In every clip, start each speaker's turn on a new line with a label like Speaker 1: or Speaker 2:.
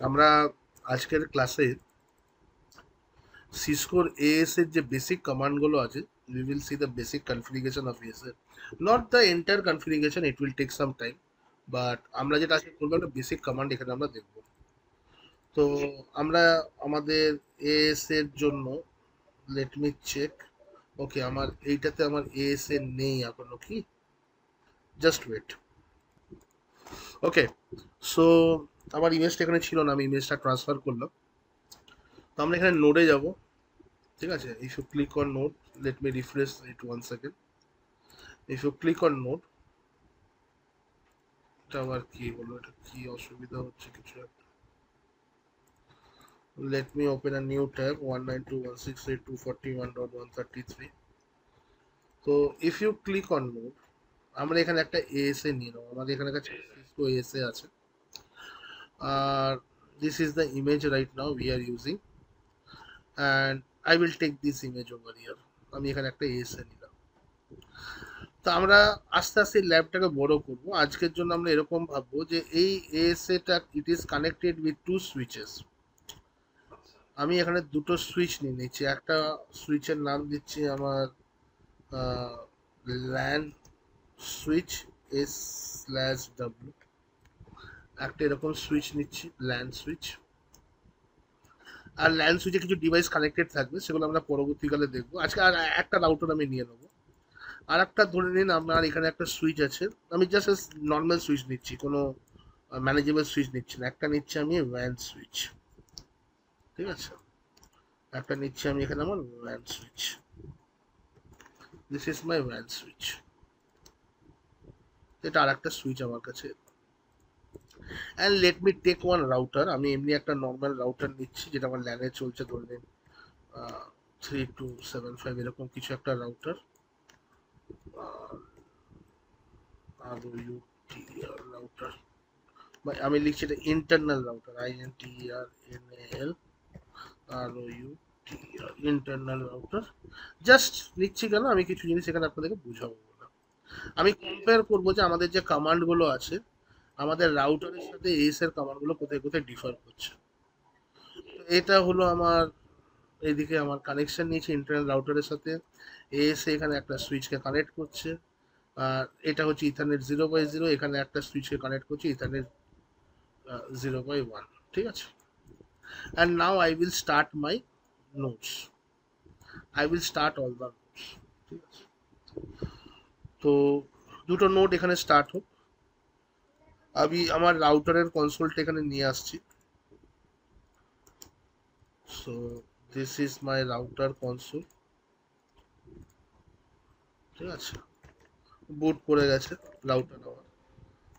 Speaker 1: আমরা আজকের ক্লাসে সিসকোর এএস এর যে বেসিক কমান্ডগুলো আছে, we will see the basic configuration of AES, not the entire configuration, it will take some time, but আমরা যেটা আজকে করবো একটা বেসিক কমান্ড এখানে আমরা দেখবো। তো আমরা আমাদের এএস এর জন্য লেট মি চেক। ওকে, আমার এইটাতে আমার এএস এ নেই এখনো, কি জাস্ট ওয়েট। ওকে, সো আমার ইমেজটা এখানে ছিল না, আমি ইমেজটা ট্রান্সফার করলাম। তো আমরা এখানে নোডে যাব, ঠিক আছে। If you click on node, let me refresh it one second. If you click on node, এটা আবার কি হলো, এটা কি অসুবিধা হচ্ছে কিছু একটা। Let me open a new tab 192.168.241.133। তো if you click on node, আমরা এখানে একটা এএসএ নিয়ে নেবো, আমাদের এখানে কাছে সিসকো এএসএ আছে। আর this is the image right now we are using, and I will take this image over here. আমি এখানে একটা এএসএ নিলাম। তো আমরা আস্তে আস্তে ল্যাবটাকে বড় করব। আজকের জন্য আমরা এরকম ভাববো যে এই এএসএটা it is connected with to switches. আমি এখানে দুটো সুইচ নিয়ে নিচ্ছি। একটা সুইচের নাম দিচ্ছি আমার ল্যান সুইচ S/W। একটা এরকম সুইচ নিচ্ছি, ল্যান সুইচ। আর ল্যান সুইচে কিছু ডিভাইস কানেক্টেড থাকবে, সেগুলো আমরা পরবর্তীকালে দেখবো। আজকে আর একটা রাউটার আমি নিয়ে নেবো। আর একটা ধরে নিন আমার এখানে একটা সুইচ আছে, আমি জাস্ট নর্মাল সুইচ নিচ্ছি, কোনো ম্যানেজেবল সুইচ নিচ্ছি না। একটা নিচ্ছি আমি ওয়্যান সুইচ, ঠিক আছে। একটা নিচ্ছি আমি এখানে আমার one switch, this is my one switch. এটা আর একটা সুইচ আমার কাছে। And let me take one router. আমি এমনি একটা নর্মাল রাউটার নিচ্ছি, যেটা আমার ল্যানে চলছে, ধরে নিন 3275 এরকম কিছু একটা রাউটার। আর ইউটিআর রাউটার, আমি লিখছি এটা internal router, INTERNAL ROUTER, internal router. Just লিখছি কেন, আমি কিছু জিনিস এখানে আপনাদেরকে বুঝাবো না। আমি কম্পেয়ার করবো যে আমাদের যে কমান্ডগুলো আছে, আমাদের রাউটারের সাথে এস এর কমান্ডগুলো কোথায় কোথায় ডিফার করছে। এটা হলো আমার, এইদিকে আমার কানেকশন নিয়েছে ইন্টারনাল রাউটারের সাথে। এস এখানে একটা সুইচকে কানেক্ট করছে, আর এটা হচ্ছে ইথারনেট 0/0, এখানে একটা সুইচকে কানেক্ট করছে ইথারনেট 0/1, ঠিক আছে। And now I will start my notes, I will start all the notes, ঠিক আছে। তো দুটো নোট এখানে স্টার্ট হোক। আমি আমার রাউটারের কনসোলটা এখানে নিয়ে আসছি। So this is my router console, ঠিক আছে। বুট করে গেছে রাউটার আমার।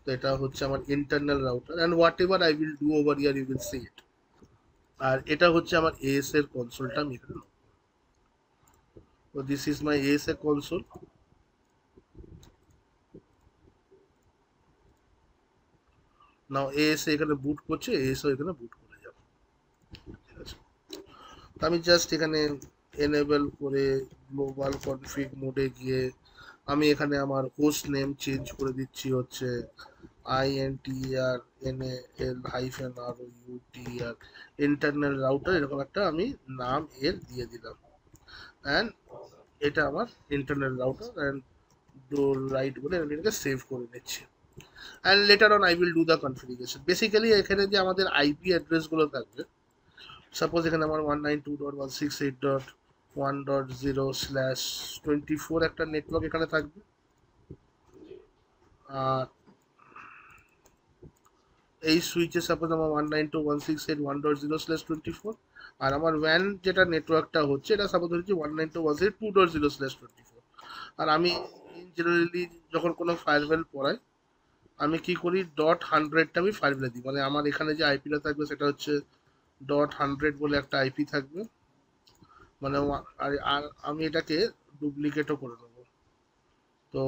Speaker 1: তো এটা হচ্ছে আমার internal router, and whatever I will do over here you will see it. আর এটা হচ্ছে আমার এএস এর কনসোলটা, আমি এখানে। তো দিস ইজ মাই এএস এর কনসোল। নাও এএস এখানে বুট করছে, এএস এখানে বুট করে যাবে, ঠিক আছে। তো আমি জাস্ট এখানে এনেবল করে গ্লোবাল কনফিগ মোডে গিয়ে আমি এখানে আমার হোস্ট নেম চেঞ্জ করে দিচ্ছি হচ্ছে INTERNAL-ROUTER ইন্টারনাল রাউটার, এরকম একটা আমি নাম এর দিয়ে দিলাম। অ্যান্ড এটা আমার internal router, and do write বলে আমি এটাকে সেভ করে নিচ্ছি। And later on I will do the configuration. Basically এখানে যে আমাদের আইপি অ্যাড্রেসগুলো থাকবে, সাপোজ এখানে আমার 192.168.1.0/24 একটা নেটওয়ার্ক এখানে থাকবে। আর এই সুইচে সাপোজ আমার 192.168.1.0/24, আর আমার ওয়ান যেটা নেটওয়ার্কটা হচ্ছে এটা সাপোজ হচ্ছে 192.168.2.0/24। আর আমি জেনারেলি যখন কোনো ফায়ারওয়েল পড়াই, আমি কি করি, .100টা আমি ফায়ারওয়েলে দিই। মানে আমার এখানে যে আইপিটা থাকবে সেটা হচ্ছে .100 বলে একটা আইপি থাকবে। মানে আর আর আমি এটাকে ডুপ্লিকেটও করে নেবো। তো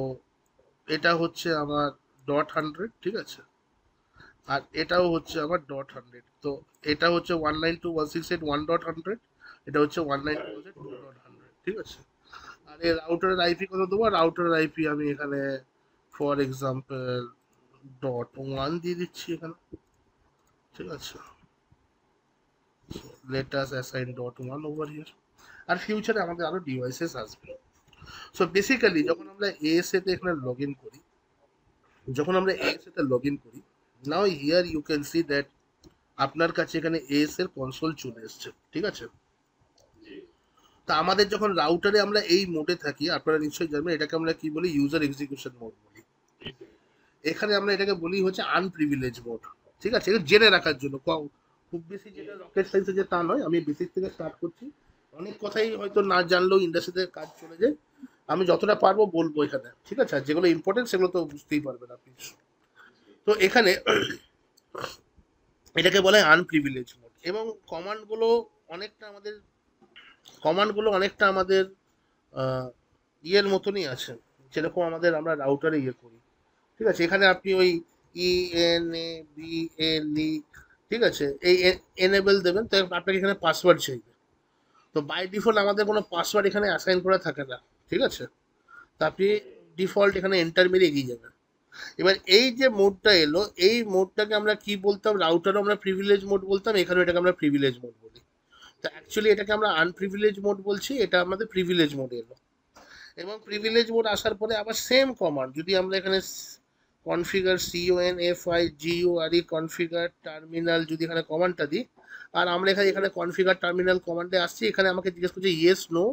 Speaker 1: এটা হচ্ছে আমার .100, ঠিক আছে। আর এটাও হচ্ছে আমার .100। তো এটা হচ্ছে 192.168.1.100, এটা হচ্ছে 192.168.2.100, ঠিক আছে। আর এই রাউটারের আইপি কত দেবো, রাউটারের আইপি আমি এখানে ফর এক্সাম্পল .1 দিয়ে দিচ্ছি এখানে, ঠিক আছে। let us assign .1 over here, আর ফিউচারে আমাদের আরো ডিভাইসেস আসবে। সো বেসিক্যালি যখন আমরা এএসএ তে এখানে লগ ইন করি, now here you can see that আপনার কাছে এখানে এএস এর কনসোল চলে এসছে, ঠিক আছে। তা আমাদের যখন রাউটারে আমরা এই মোডে থাকি, আপনারা নিশ্চয়ই জানবেন এটাকে আমরা কি বলি, ইউজার এক্সিকিউশন মোড বলি। এখানে আমরা এটাকে বলি হচ্ছে আনপ্রিভিলেজ মোড, ঠিক আছে। এটা জেনে রাখার জন্য, খুব বেশি যেটা রকেট সায়েন্সে যে তা নয়, আমি বেসিক থেকে স্টার্ট করছি। অনেক কথাই হয়তো না জানলেও ইন্ডাস্ট্রিতে কাজ চলে যায়, আমি যতটা পারবো বলবো এখানে, ঠিক আছে। আর যেগুলো ইম্পর্টেন্ট সেগুলো তো বুঝতেই পারবেন আপনি। তো এখানে এটাকে বলে আনপ্রিভিলেজ মোড, এবং কমান্ডগুলো অনেকটা আমাদের আহ, ইয়ের মতনই আছে, যেরকম আমরা রাউটারে ইয়ে করি, ঠিক আছে। এখানে আপনি ওই ENABLE, ঠিক আছে, এই এনেবল দেবেন, তো আপনাকে এখানে পাসওয়ার্ড চাইবে। তো বাই ডিফল্ট আমাদের কোনো পাসওয়ার্ড এখানে অ্যাসাইন করা থাকে না, ঠিক আছে। তো আপনি ডিফল্ট এখানে এন্টার মেরে এগিয়ে যাবেন। এবার এই যে মোডটা এলো, এই মোডটাকে আমরা কি বলতাম, রাউটারও আমরা প্রিভিলেজ মোড বলতাম, এখানে এটাকে আমরা প্রিভিলেজ মোড বলি। তো অ্যাকচুয়ালি এটাকে আমরা আনপ্রিভিলেজ মোড বলছি, এটা আমাদের প্রিভিলেজ মোড এলো। এবং প্রিভিলেজ মোড আসার পরে আবার সেম কমান্ড যদি আমরা এখানে কনফিগার CONFIGURE কনফিগার টার্মিনাল যদি এখানে কমান্ডটা দিই, আর আমরা এখানে কনফিগার টার্মিনাল কমান্ডে আসছি, এখানে আমাকে জিজ্ঞেস করছে ইয়েস নো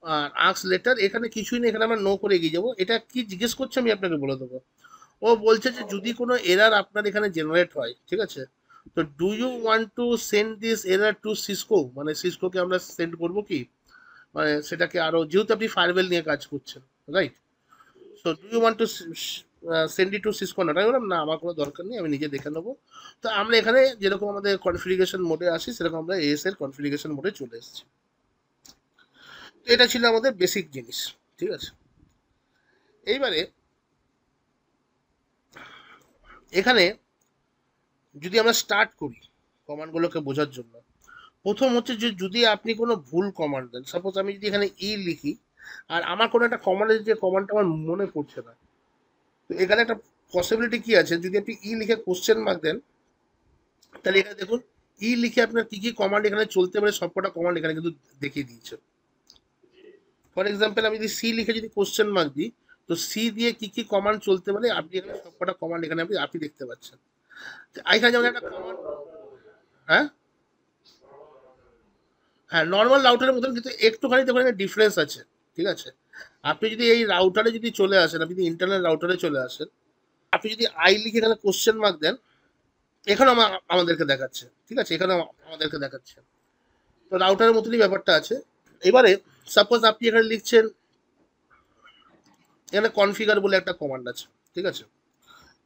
Speaker 1: আর আক্স লেটার, এখানে কিছুই নেই, এখানে আমরা নো করে এগিয়ে যাবো। এটা কি জিজ্ঞেস করছে আমি আপনাকে বলে দেবো। ও বলছে যে যদি কোনো এরার আপনার এখানে জেনারেট হয়, ঠিক আছে, তো do you want to send this error to Cisco, মানে সিসকোকে আমরা সেন্ড করবো কি, মানে সেটাকে আরো, যেহেতু আপনি ফায়ারওয়েল নিয়ে কাজ করছেন, right. So do you want to send it to Cisco, না, আমি বললাম না, আমার কোনো দরকার নেই, আমি নিজে দেখে নেবো। তো আমরা এখানে যেরকম আমাদের কনফিগারেশন মোডে আসি, সেরকম আমরা এএস এর কনফিগারেশন মোডে চলে এসেছি। তো এটা ছিল আমাদের বেসিক জিনিস, ঠিক আছে। এইবারে এখানে যদি আমরা স্টার্ট করি কমান্ডগুলোকে বোঝার জন্য, প্রথম হচ্ছে যে যদি আপনি কোনো ভুল কমান্ড দেন, সাপোজ আমি যদি এখানে লিখি, আর আমার কোনো একটা কমান্ডের যে কমান্ডটা আমার মনে পড়ছে না, তো এখানে একটা পসিবিলিটি কি আছে, যদি আপনি লিখে কোশ্চেন মার্ক দেন, তাহলে এখানে দেখুন লিখে আপনার কি কি কমান্ড এখানে চলতে পারে, সবকটা কমান্ড এখানে কিন্তু দেখিয়ে দিয়েছে। ফর এক্সাম্পল আমি যদি লিখে যদি কোশ্চেন মার্ক দিই, তো দিয়ে কি কি কমান্ড চলতে পারে, আপনি এখানে সবকটা কমান্ড এখানে আপনি দেখতে পাচ্ছেন। এখানে যেমন একটা কমান্ড, হ্যাঁ হ্যাঁ, নর্মাল রাউটারের মতন, কিন্তু একটুখানি দেখুন ডিফারেন্স আছে, ঠিক আছে। আপনি যদি এই রাউটারে যদি চলে আসেন, আপনি যদি ইন্টারনাল রাউটারে চলে আসেন, আপনি যদি লিখে এখানে কোশ্চেন মার্ক দেন, এখানে আমাদেরকে দেখাচ্ছে, ঠিক আছে, এখানে আমাদেরকে দেখাচ্ছে। তো রাউটারের মতনই ব্যাপারটা আছে। এবারে সাপোজ আপনি এখানে লিখছেন, এখানে কনফিগার বলে একটা কমান্ড আছে, ঠিক আছে।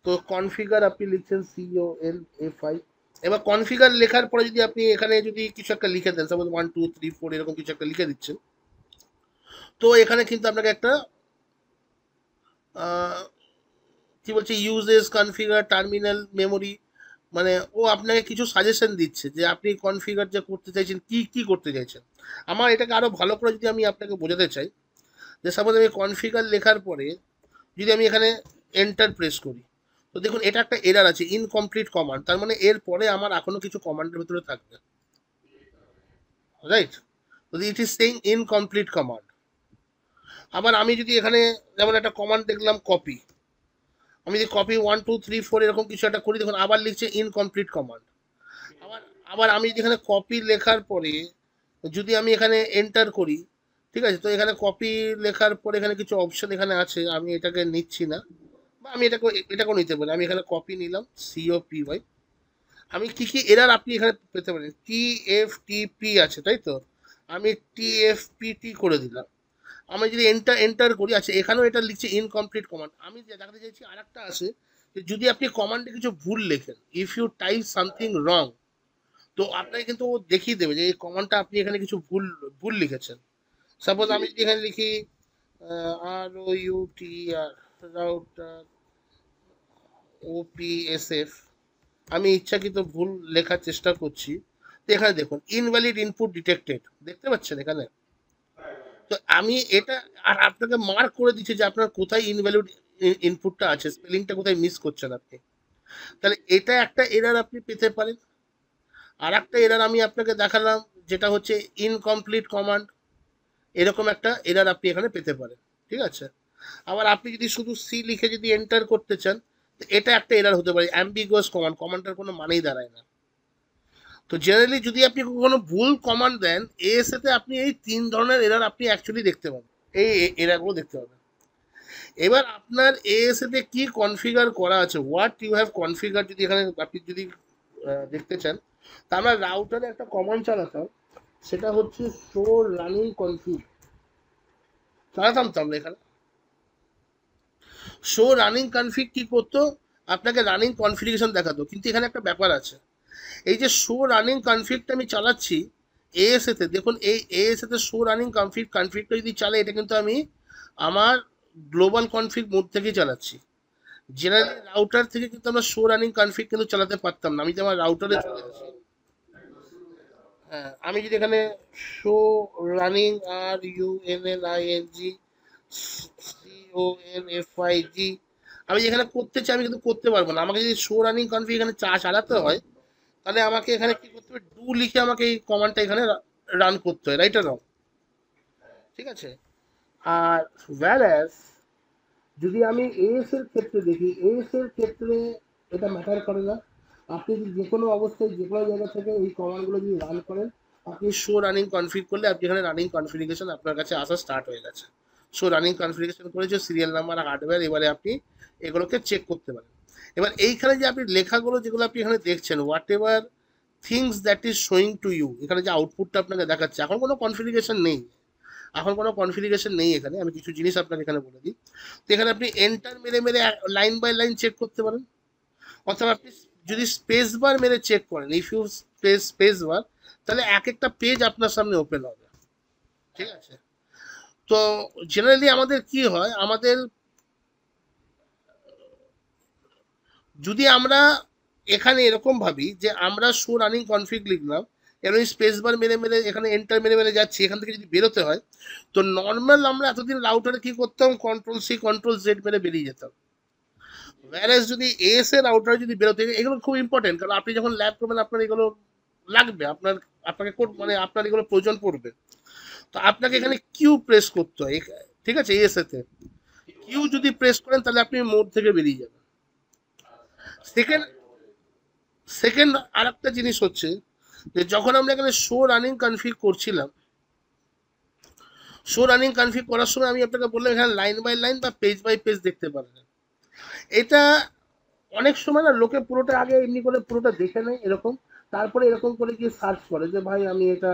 Speaker 1: তো কনফিগার আপনি লিখছেন CONFI। এবার কনফিগার লেখার পরে যদি আপনি এখানে যদি কিছু একটা লিখে দেন, সাপোজ 1 2 3 4 এরকম কিছু একটা লিখে দিচ্ছেন, তো এখানে কিন্তু আপনাকে একটা কি বলছে, ইউজেস কনফিগার টার্মিনাল মেমোরি, মানে ও আপনাকে কিছু সাজেশন দিচ্ছে যে আপনি কনফিগার যে করতে চাইছেন, কি কি করতে চাইছেন। আমার এটাকে আরো ভালো করে যদি আমি আপনাকে বোঝাতে চাই, যে সাপোজ আমি কনফিগার লেখার পরে যদি আমি এখানে এন্টার প্রেস করি, তো দেখুন এটা একটা এরার আছে, ইনকমপ্লিট কমান্ড, তার মানে এর পরে আমার এখনো কিছু কমান্ডের ভিতরে থাকবে, রাইট। তো it is saying incomplete command. আবার আমি যদি এখানে যেমন একটা কমান্ড দেখলাম কপি, আমি যদি কপি 1 2 3 4 এরকম কিছু একটা করি, দেখুন আবার লিখছে ইনকমপ্লিট কমান্ড। আবার আবার আমি যদি এখানে কপি লেখার পরে যদি আমি এখানে এন্টার করি, ঠিক আছে, তো এখানে কপি লেখার পরে এখানে কিছু অপশন এখানে আছে, আমি এটাকে নিচ্ছি না, বা আমি এটাকেও নিতে পারি। আমি এখানে কপি নিলাম, COPY। আমি কি কি এরার আপনি এখানে পেতে পারেন, TFTP আছে, তাই তো, আমি TFPT করে দিলাম। আমি যদি এন্টার করি, আচ্ছা এখানেও এটা লিখছে ইনকমপ্লিট কমান্ড। আমি দেখাতে চাইছি আর একটা আছে, যে যদি আপনি কমান্ডে কিছু ভুল লেখেন, if you type something wrong, তো আপনাকে কিন্তু ও দেখিয়ে দেবে যে এই কমান্ডটা আপনি এখানে কিছু ভুল ভুল লিখেছেন। সাপোজ আমি যদি এখানে লিখি ROUTER রাউটার OPSF, আমি ইচ্ছাকৃত ভুল লেখার চেষ্টা করছি, তো এখানে দেখুন ইনভ্যালিড ইনপুট ডিটেক্টেড, দেখতে পাচ্ছেন এখানে। তো আমি এটা, আর আপনাকে মার্ক করে দিচ্ছে যে আপনার কোথায় ইনভ্যালিড ইনপুটটা আছে, স্পেলিংটা কোথায় মিস করছেন আপনি। তাহলে এটা একটা এরার আপনি পেতে পারেন। আর একটা এরার আমি আপনাকে দেখালাম, যেটা হচ্ছে ইনকমপ্লিট কমান্ড, এরকম একটা এরার আপনি এখানে পেতে পারেন। ঠিক আছে, আবার আপনি যদি শুধু সি লিখে যদি এন্টার করতে চান, তো এটা একটা এরার হতে পারে, অ্যাম্বিগুয়াস কমান্ড, কমান্ডটার কোনো মানেই দাঁড়ায় না। তো জেনারেলি যদি আপনি কোনো ভুল কমান্ড দেন, এএসএ তে আপনি এই তিন ধরনের এরার আপনি অ্যাকচুয়ালি দেখতে পাবেন, এই এরারগুলো দেখতে পাবেন। এবার আপনার এএসএ তে কি কনফিগার করা আছে, হোয়াট ইউ হ্যাভ কনফিগার, যদি এখানে আপনি যদি দেখতে চান, তা আমরা রাউটারে একটা কমান্ড চালাতাম, সেটা হচ্ছে শো রানিং কনফিগ, চালাতাম তো আমরা এখানে। শো রানিং কনফিগ কি করতো, আপনাকে রানিং কনফিগারেশন দেখাতো, কিন্তু এখানে একটা ব্যাপার আছে, এই যে শো রানিং কনফিগটা আমি চালাচ্ছি এএসএ তে, দেখুন এই এএসএ তে শো রানিং কনফিগটা যদি চালাই, এটা কিন্তু আমি আমার গ্লোবাল কনফিগ মোড থেকেই চালাচ্ছি। জেনারেলি রাউটার থেকে কিন্তু আমরা শো রানিং কনফিগ কিন্তু চালাতে পারতাম না, আমি যে আমার রাউটারে চলে আসি। হ্যাঁ, আমি যদি এখানে শো রানিং, RUNNING CONFIG, আমি যেখানে করতে চাই আমি কিন্তু করতে পারবো না। আমাকে যদি শো রানিং কনফিগ এখানে চালাতে হয়, তাহলে আমাকে এখানে কি করতে হবে, ডু লিখে আমাকে এই কমান্ডটা এখানে রান করতে হয়, রাইট আর রং? ঠিক আছে। আর whereas যদি আমি এএস এর ক্ষেত্রে দেখি, এএস এর ক্ষেত্রে এটা ম্যাটার করে না, আপনি যদি যে কোনো অবস্থায় যে কোনো জায়গা থেকে এই কমান্ডগুলো যদি রান করেন, আপনি শো রানিং কনফিগ করলে আপনি এখানে রানিং কনফিগারেশন আপনার কাছে আসা স্টার্ট হয়ে গেছে। শো রানিং কনফিগারেশন করেছে, সিরিয়াল নাম্বার আর হার্ডওয়্যার, এবারে আপনি এগুলোকে চেক করতে পারেন। এবার এইখানে যে আপনি লেখাগুলো যেগুলো আপনি এখানে দেখছেন, whatever things that is showing to you, এখানে যে আউটপুটটা আপনাকে দেখাচ্ছে, এখন কোনো কনফিগারেশন নেই, এখন কোনো কনফিগারেশন নেই এখানে, আমি কিছু জিনিস আপনাকে এখানে বলে দিই। তো এখানে আপনি এন্টার মেরে মেরে লাইন বাই লাইন চেক করতে পারেন, অথবা আপনি যদি স্পেস বার মেরে চেক করেন, ইফ ইউ স্পেস বার, তাহলে এক একটা পেজ আপনার সামনে ওপেন হবে। ঠিক আছে। তো জেনারেলি আমাদের কি হয়, আমাদের যদি আমরা এখানে এরকম ভাবি যে আমরা শো রানিং কনফিগ লিখলাম, এবং স্পেস বার মেরে মেরে এখানে এন্টার মেরে মেরে যাচ্ছি, এখান থেকে যদি বেরোতে হয়, তো নর্মাল আমরা এতদিন রাউটারে কি করতাম, কন্ট্রোল C কন্ট্রোল Z মেরে বেরিয়ে যেতাম। whereas যদি এস এর রাউটারে যদি বেরোতে, এগুলো খুব ইম্পর্টেন্ট, কারণ আপনি যখন ল্যাব করবেন আপনার এগুলো লাগবে, আপনাকে মানে আপনার এগুলো প্রয়োজন পড়বে। তো আপনাকে এখানে কিউ প্রেস করতে হয়, ঠিক আছে, এএসএ তে কিউ যদি প্রেস করেন তাহলে আপনি মোড থেকে বেরিয়ে যাবেন। সেকেন্ড সেকেন্ড আর একটা জিনিস হচ্ছে, যে যখন আমরা এখানে শো রানিং কনফিগ করছিলাম, শো রানিং কনফিগ করার সময় আমি আপনাকে বললাম এখানে লাইন বাই লাইন বা পেজ বাই পেজ দেখতে পারেন। এটা অনেক সময় না লোকে পুরোটা আগে এমনি করে পুরোটা দেখে নেয় এরকম, তারপরে এরকম করে গিয়ে সার্চ করে যে ভাই আমি এটা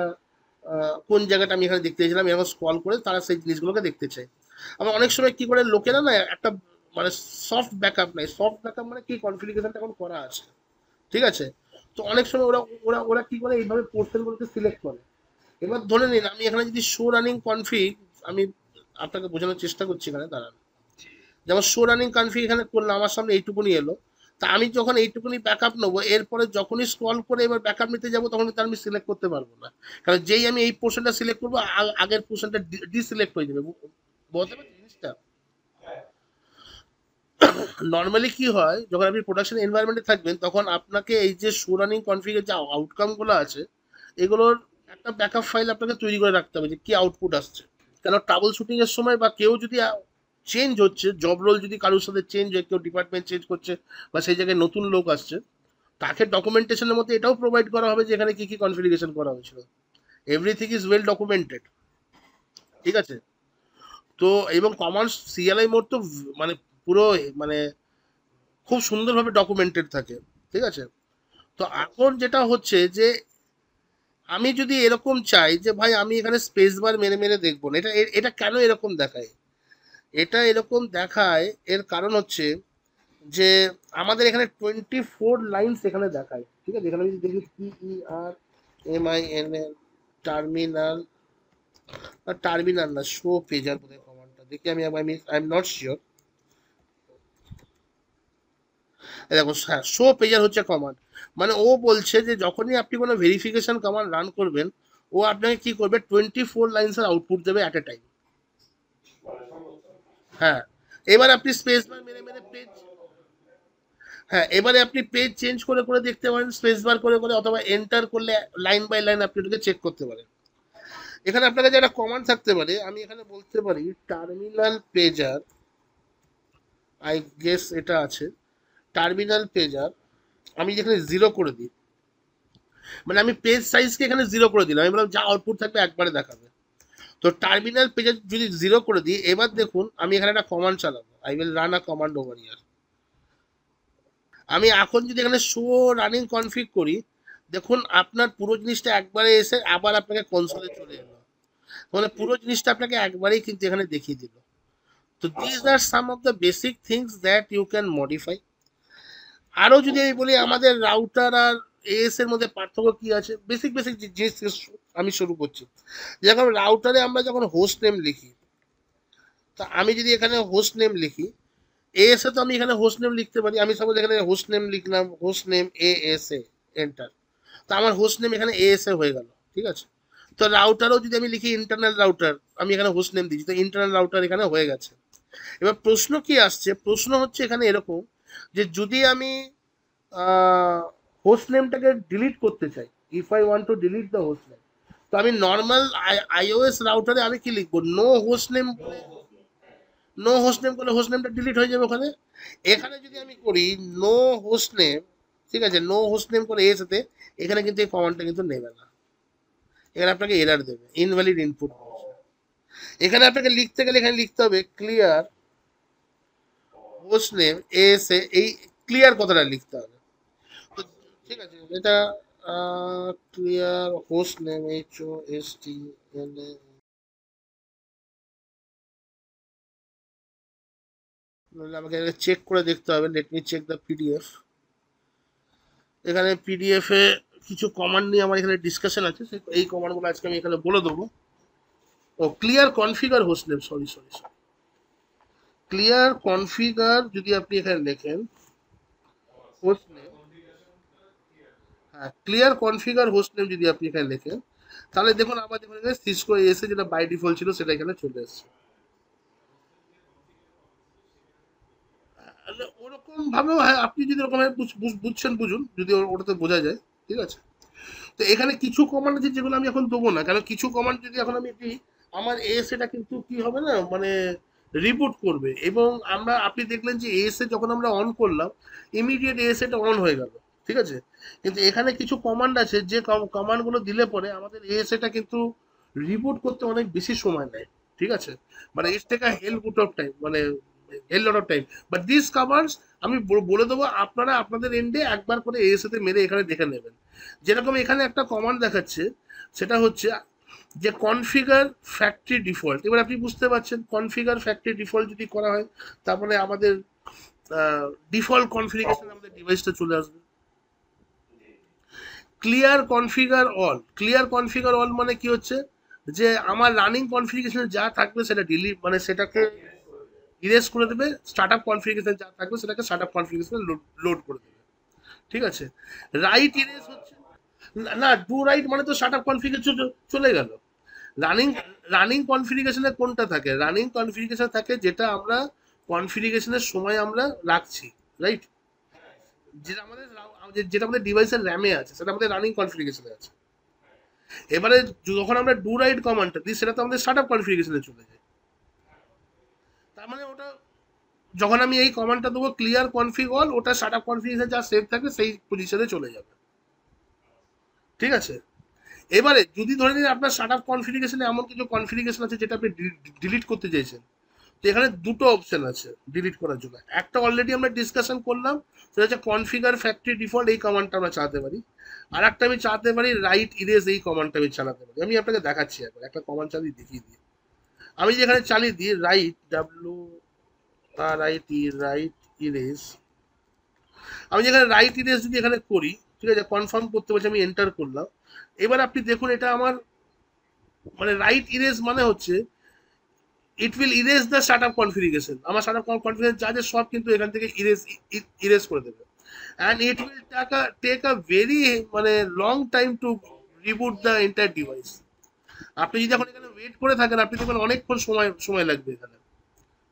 Speaker 1: কোন জায়গাটা আমি এখানে দেখতে চাইছিলাম, এরকম স্ক্রল করে তারা সেই জিনিসগুলোকে দেখতে চায়। আবার অনেক সময় কি করে লোকেরা না একটা মানে সফট ব্যাকআপ নেয়, সফট ব্যাকআপ মানে কি, কনফিগারেশনটা এখন করা আছে, ঠিক আছে, তো অনেক সময় ওরা ওরা ওরা কি করে এইভাবে পোর্শনগুলোকে সিলেক্ট করে। এবার ধরে নিন আমি এখানে যদি শো রানিং কনফিগ, আমি আপনাকে বোঝানোর চেষ্টা করছি এখানে, দাঁড়ান, যেমন শো রানিং কনফিগ এখানে করলাম, আমার সামনে এইটুকুনি এলো, তা আমি যখন এইটুকুনি ব্যাকআপ নেবো, এরপরে যখনই স্ক্রল করে এবার ব্যাকআপ নিতে যাবো, তখন তার আমি সিলেক্ট করতে পারবো না, কারণ যেই আমি এই পোর্শনটা সিলেক্ট করবো, আগের পোর্শনটা ডিসিলেক্ট হয়ে যাবে। বুঝতে পারছি জিনিসটা? নর্মালি কি হয়, যখন আপনি প্রোডাকশন এনভায়রনমেন্টে থাকবেন, তখন আপনাকে এই যে শো রানিং কনফিগের যে আউটকামগুলো আছে, এগুলোর একটা ব্যাকআপ ফাইল আপনাকে তৈরি করে রাখতে হবে, যে কি আউটপুট আসছে। কেন ট্রাবল শুটিং এর সময় বা কেউ যদি চেঞ্জ হচ্ছে, জব রোল যদি কারোর সাথে চেঞ্জ হয়, কেউ ডিপার্টমেন্ট চেঞ্জ করছে বা সেই জায়গায় নতুন লোক আসছে, তাকে ডকুমেন্টেশনের মধ্যে এটাও প্রোভাইড করা হবে যে এখানে কি কি কনফিগারেশন করা হয়েছিল, এভরিথিং ইজ ওয়েল ডকুমেন্টেড। ঠিক আছে। তো এবং কমান্ড সিএলআই মোড তো মানে পুরো মানে খুব সুন্দরভাবে ডকুমেন্টেড থাকে। ঠিক আছে। তো এখন যেটা হচ্ছে যে আমি যদি এরকম চাই যে ভাই আমি এখানে স্পেস বার মেরে মেরে দেখবো না, এটা এটা কেন এরকম দেখায়, এটা এরকম দেখায় এর কারণ হচ্ছে যে আমাদের এখানে 24 লাইনস এখানে দেখায়। ঠিক আছে, এখানে যদি দেখি TERMINAL, টার্মিনাল, টার্মিনাল না, শো পেজার বোধহয় কমান্ডটা দেখি, আই এম নট শিওর। দেখো হ্যাঁ, শো পেজার হচ্ছে কমান্ড, মানে ও বলছে যে যখনই আপনি কোনো ভেরিফিকেশন কমান্ড রান করবেন, ও আপনাকে কি করবে, 24 লাইনসের আউটপুট দেবে অ্যাট এ টাইম। হ্যাঁ, এবার আপনি স্পেস বার মেরে মেরে পেজ, হ্যাঁ, এবারে আপনি পেজ চেঞ্জ করে করে দেখতে পারেন, স্পেস বার করে করে, অথবা এন্টার করলে লাইন বাই লাইন আপনি ওটাকে চেক করতে পারেন। এখানে আপনার কাছে একটা কমান্ড থাকতে পারে, আমি এখানে বলতে পারি টার্মিনাল পেজার, আই গেস এটা আছে, টার্মিনাল পেজার। আমি যেখানে জিরো করে দিই, মানে আমি পেজ সাইজকে এখানে জিরো করে দিলাম, আমি বললাম যা আউটপুট থাকবে একবারে দেখাবে। তো টার্মিনাল পেজে যদি জিরো করে দিই, এবার দেখুন আমি এখানে একটা কমান্ড চালাবো, I will run a command over here. আমি এখন যদি এখানে শো রানিং কনফিগ করি, দেখুন আপনার পুরো জিনিসটা একবারে এসে আবার আপনাকে কনসোলে চলে এলো, মানে পুরো জিনিসটা আপনাকে একবারেই কিন্তু এখানে দেখিয়ে দিল। তো this are some of the basic things that you can modify. আরো যদি আমি বলি আমাদের রাউটার আর এএস এর মধ্যে পার্থক্য কি আছে, বেসিক বেসিক জিনিস থেকে আমি শুরু করছি। যেমন রাউটারে আমরা যখন হোস্ট নেম লিখি, তা আমি যদি এখানে হোস্ট নেম লিখি, এএস এ তো আমি এখানে হোস্ট নেম লিখতে পারি, আমি সাপোজ এখানে হোস্ট নেম লিখলাম, হোস্ট নেম এএস এ, এন্টার। তো আমার হোস্ট নেম এখানে এএস এ হয়ে গেল, ঠিক আছে। তো রাউটারও যদি আমি লিখি ইন্টারনাল রাউটার, আমি এখানে হোস্ট নেম দিচ্ছি, তো ইন্টারনাল রাউটার এখানে হয়ে গেছে। এবার প্রশ্ন কি আসছে, প্রশ্ন হচ্ছে এখানে এরকম, যে যদি আমি হোস্ট নেমটাকে ডিলিট করতে চাই, if I want to delete the host name, তো আমি নর্মাল আইওএস রাউটারে আমি কি লিখবো, no host name, no host name করলে হোস্ট নেমটা ডিলিট হয়ে যাবে ওখানে। এখানে যদি আমি করি নো হোস্ট নেম, ঠিক আছে, নো হোস্ট নেম করে এসেতে, এখানে কিন্তু এই কমান্ডটা কিন্তু নেবে না, এখানে আপনাকে এরার দেবে, ইনভ্যালিড ইনপুট। এখানে আপনাকে লিখতে গেলে এখানে লিখতে হবে clear host name S A, এই ক্লিয়ার কথাটা লিখতে হবে। তো ঠিক আছে, এটা clear host name, H O S T L A, আমাকে চেক করে দেখতে হবে, let me check the PDF. এখানে পিডিএফ এ কিছু কমান্ড নিয়ে আমার এখানে ডিসকাশন আছে, এই কমান্ডগুলো আজকে আমি এখানে বলে দেবো। ও clear configure host name, sorry sorry sorry, clear configure যদি আপনি এখানে লেখেন হোস্ট নেম, হ্যাঁ ক্লিয়ার কনফিগার হোস্ট নেম যদি আপনি এখানে লেখেন, তাহলে দেখুন আবার দেখুন এখানে সিসকো এসে যেটা বাই ডিফল্ট ছিল সেটা এখানে চলে এসেছে। ওরকম ভাবেও হ্যাঁ, আপনি যদি ওরকম ভাবে বুঝছেন বুঝুন, যদি ওটাতে বোঝা যায়, ঠিক আছে। তো এখানে কিছু কমান্ড আছে যেগুলো আমি এখন দেবো না, কারণ কিছু কমান্ড যদি এখন আমি দিই, আমার এএস এটা কিন্তু কি হবে না, মানে রিবুট করবে, এবং আমরা আপনি দেখলেন যে এএস এ যখন আমরা অন করলাম, ইমিডিয়েট এএস এটা অন হয়ে গেল, ঠিক আছে। কিন্তু এখানে কিছু কমান্ড আছে যে কমান্ডগুলো দিলে পরে আমাদের এএস এটা কিন্তু রিবুট করতে অনেক বেশি সময় নেয়, ঠিক আছে। মানে it's take a hell boot of time, মানে hell lot of time. But this commands আমি বলে দেবো, আপনারা আপনাদের এন্ডে একবার করে এএস এতে মেরে এখানে দেখে নেবেন। যেরকম এখানে একটা কমান্ড দেখাচ্ছে, সেটা হচ্ছে যে কনফিগার ফ্যাক্টরি ডিফল্ট। এবার আপনি বুঝতে পারছেন কনফিগার ফ্যাক্টরি ডিফল্ট যদি করা হয়, তারপরে আমাদের ডিফল্ট কনফিগারেশন আমাদের ডিভাইসটা চলে আসবে। Clear configure all, clear configure all মানে কি হচ্ছে, যে আমার রানিং কনফিগারেশনে যা থাকবে সেটা ডিলিট, মানে সেটাকে ইরেজ করে দেবে, স্টার্ট আপ কনফিগারেশন যা থাকবে সেটাকে স্টার্ট আপ কনফিগারেশনে লোড করে দেবে, ঠিক আছে। রাইট ইরেজ হচ্ছে, না ডু রাইট মানে তো স্টার্ট আপ কনফিগারেশন চলে গেল। রানিং, রানিং কনফিগারেশনে কোনটা থাকে, রানিং কনফিগারেশন থাকে যেটা আমরা কনফিগারেশনের সময় আমরা রাখছি, রাইট। যেটা আমাদের যেটা আমাদের ডিভাইসের র্যামে আছে সেটা আমাদের রানিং কনফিগারেশনে আছে। এবারে যখন আমরা ডু রাইট কমান্ডটা দিই, সেটা তো আমাদের স্টার্ট আপ কনফিগারেশনে চলে যায়। তার মানে ওটা যখন আমি এই কমান্ডটা দেবো ক্লিয়ার কনফিগ অল, ওটা স্টার্ট আপ কনফিগারেশন যা সেভ থাকে সেই পজিশনে চলে যাবে, ঠিক আছে। এবারে যদি ধরে নিন আপনার স্টার্ট আপ কনফিগারেশনে এমন কিছু কনফিগারেশন আছে যেটা আপনি ডিলিট করতে চাইছেন, তো এখানে দুটো অপশন আছে ডিলিট করার জন্য। একটা অলরেডি আমরা ডিসকাশন করলাম, সেটা হচ্ছে কনফিগার ফ্যাক্টরি ডিফল্ট, এই কমান্ডটা আমরা চালাতে পারি। আর একটা আমি চালাতে পারি রাইট ইরেজ, এই কমান্ডটা আমি চালাতে পারি। আমি আপনাকে দেখাচ্ছি একবার একটা কমান্ড চালিয়ে দেখিয়ে দিই। আমি যেখানে চালিয়ে দিই right, W R I T, right erase, আমি যেখানে রাইট ইরেজ যদি এখানে করি, ঠিক আছে, কনফার্ম করতে বলছি, আমি এন্টার করলাম। এবার আপনি দেখুন এটা আমার, মানে রাইট ইরেজ মানে হচ্ছে it will erase the start up configuration, আমার স্টার্ট আপ কনফিগারেশন যা আছে সব কিন্তু এখান থেকে ইরেজ ইরেজ করে দেবে। And it will take a very, মানে long time to reboot the entire device. আপনি যদি এখন এখানে ওয়েট করে থাকেন, আপনি দেখবেন অনেকক্ষণ সময় সময় লাগবে এখানে,